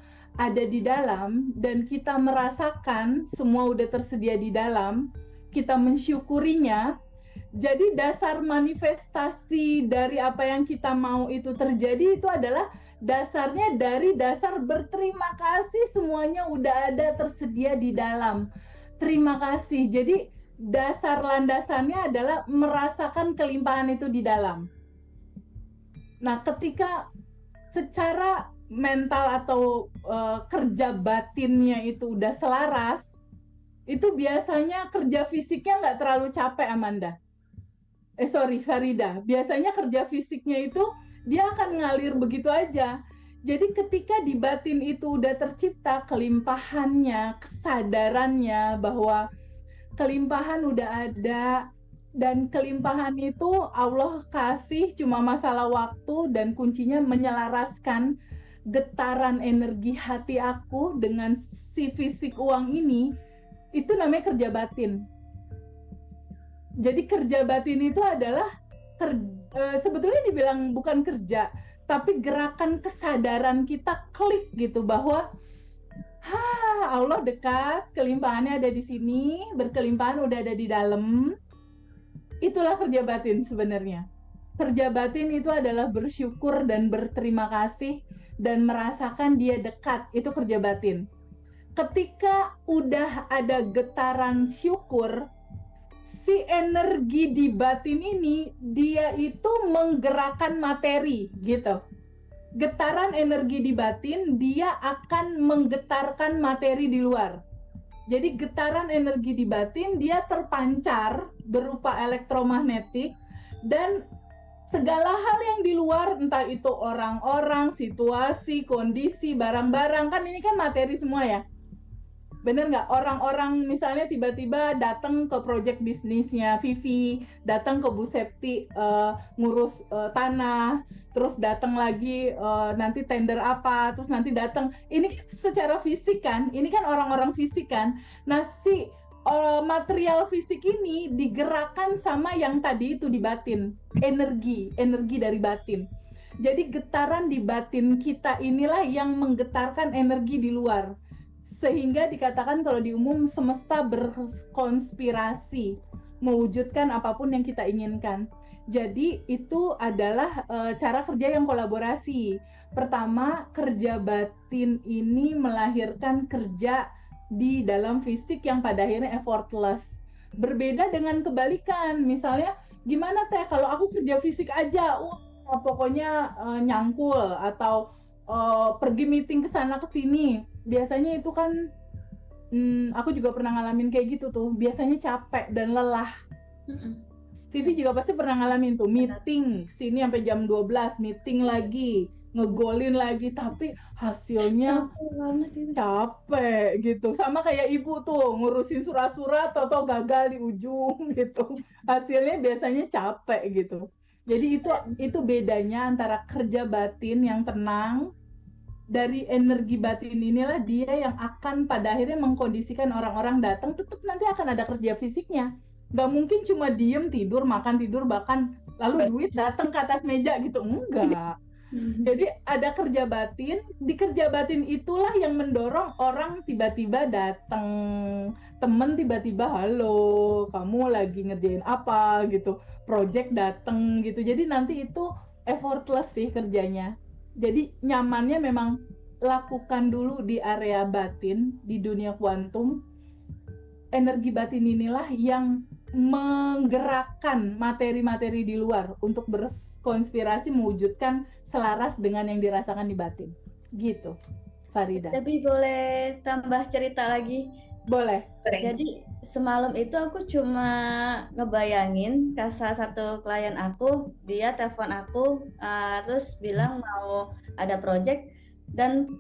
ada di dalam, dan kita merasakan semua udah tersedia di dalam, kita mensyukurinya. Jadi dasar manifestasi dari apa yang kita mau itu terjadi itu adalah dasarnya dari dasar berterima kasih, semuanya udah ada tersedia di dalam. Terima kasih. Jadi dasar landasannya adalah merasakan kelimpahan itu di dalam. Nah, ketika secara mental atau kerja batinnya itu udah selaras, itu biasanya kerja fisiknya nggak terlalu capek, Amanda. Farida. Biasanya kerja fisiknya itu dia akan ngalir begitu aja. Jadi ketika di batin itu udah tercipta kelimpahannya, kesadarannya bahwa kelimpahan udah ada, dan kelimpahan itu Allah kasih cuma masalah waktu, dan kuncinya menyelaraskan getaran energi hati aku dengan si fisik uang ini, itu namanya kerja batin. Jadi kerja batin itu adalah sebetulnya dibilang bukan kerja, tapi gerakan kesadaran kita klik gitu bahwa Allah dekat, kelimpahannya ada di sini, berkelimpahan udah ada di dalam. Itulah kerja batin sebenarnya. Kerja batin itu adalah bersyukur dan berterima kasih dan merasakan dia dekat, itu kerja batin. Ketika udah ada getaran syukur, si energi di batin ini dia itu menggerakkan materi gitu. Getaran energi di batin dia akan menggetarkan materi di luar. Jadi getaran energi di batin dia terpancar berupa elektromagnetik, dan segala hal yang di luar, entah itu orang-orang, situasi, kondisi, barang-barang, kan ini kan materi semua ya. Bener nggak? Orang-orang misalnya tiba-tiba datang ke project bisnisnya Vivi, datang ke Bu Septi ngurus tanah, terus datang lagi nanti tender apa, terus nanti datang. Ini secara fisik kan, ini kan orang-orang fisik kan. Nah si material fisik ini digerakkan sama yang tadi itu di batin, energi dari batin. Jadi getaran di batin kita inilah yang menggetarkan energi di luar. Sehingga dikatakan kalau di umum semesta berkonspirasi mewujudkan apapun yang kita inginkan. Jadi itu adalah cara kerja yang kolaborasi. Pertama, kerja batin ini melahirkan kerja di dalam fisik yang pada akhirnya effortless. Berbeda dengan kebalikan, misalnya gimana teh kalau aku kerja fisik aja, pokoknya nyangkul atau pergi meeting ke sana ke sini. Biasanya itu kan aku juga pernah ngalamin kayak gitu tuh. Biasanya capek dan lelah. Vivi juga pasti pernah ngalamin tuh, meeting sini sampai jam 12, meeting lagi, ngegolin lagi, tapi hasilnya capek gitu. Sama kayak ibu tuh ngurusin surat-surat, atau gagal di ujung gitu. Hasilnya biasanya capek gitu. Jadi itu bedanya antara kerja batin yang tenang. Dari energi batin inilah dia yang akan pada akhirnya mengkondisikan orang-orang datang, tetap nanti akan ada kerja fisiknya. Gak mungkin cuma diem, tidur, makan, tidur, bahkan lalu duit datang ke atas meja gitu. Enggak. Jadi ada kerja batin, di kerja batin itulah yang mendorong orang tiba-tiba datang, temen tiba-tiba halo, kamu lagi ngerjain apa gitu, project datang gitu. Jadi nanti itu effortless sih kerjanya. Jadi nyamannya memang lakukan dulu di area batin, di dunia kuantum. Energi batin inilah yang menggerakkan materi-materi di luar untuk berkonspirasi mewujudkan selaras dengan yang dirasakan di batin. Gitu, Farida. Tapi boleh tambah cerita lagi? Boleh. Jadi semalam itu aku cuma ngebayangin ke salah satu klien aku, dia telepon aku terus bilang mau ada project, dan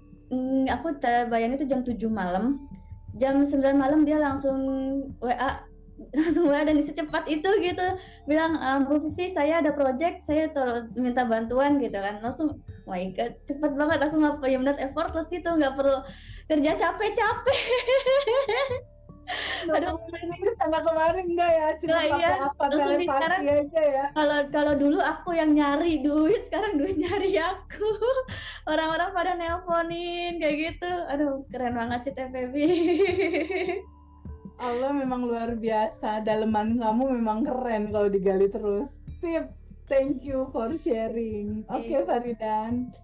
aku bayangin itu jam 7 malam. Jam 9 malam dia langsung WA dan secepat itu gitu bilang, Bu Vivi, saya ada project, saya minta bantuan gitu kan. Langsung, oh my god, cepet banget. Aku nggak benar effortless itu, nggak perlu kerja capek-capek. Aduh, ini sama kemarin enggak ya, cuma apa langsung sekarang aja ya. Kalau dulu aku yang nyari duit, sekarang duit nyari aku. Orang-orang pada nelponin kayak gitu. Aduh, keren banget sih TVB. Allah memang luar biasa, daleman kamu memang keren kalau digali terus. Sip, thank you for sharing. Oke, Faridan.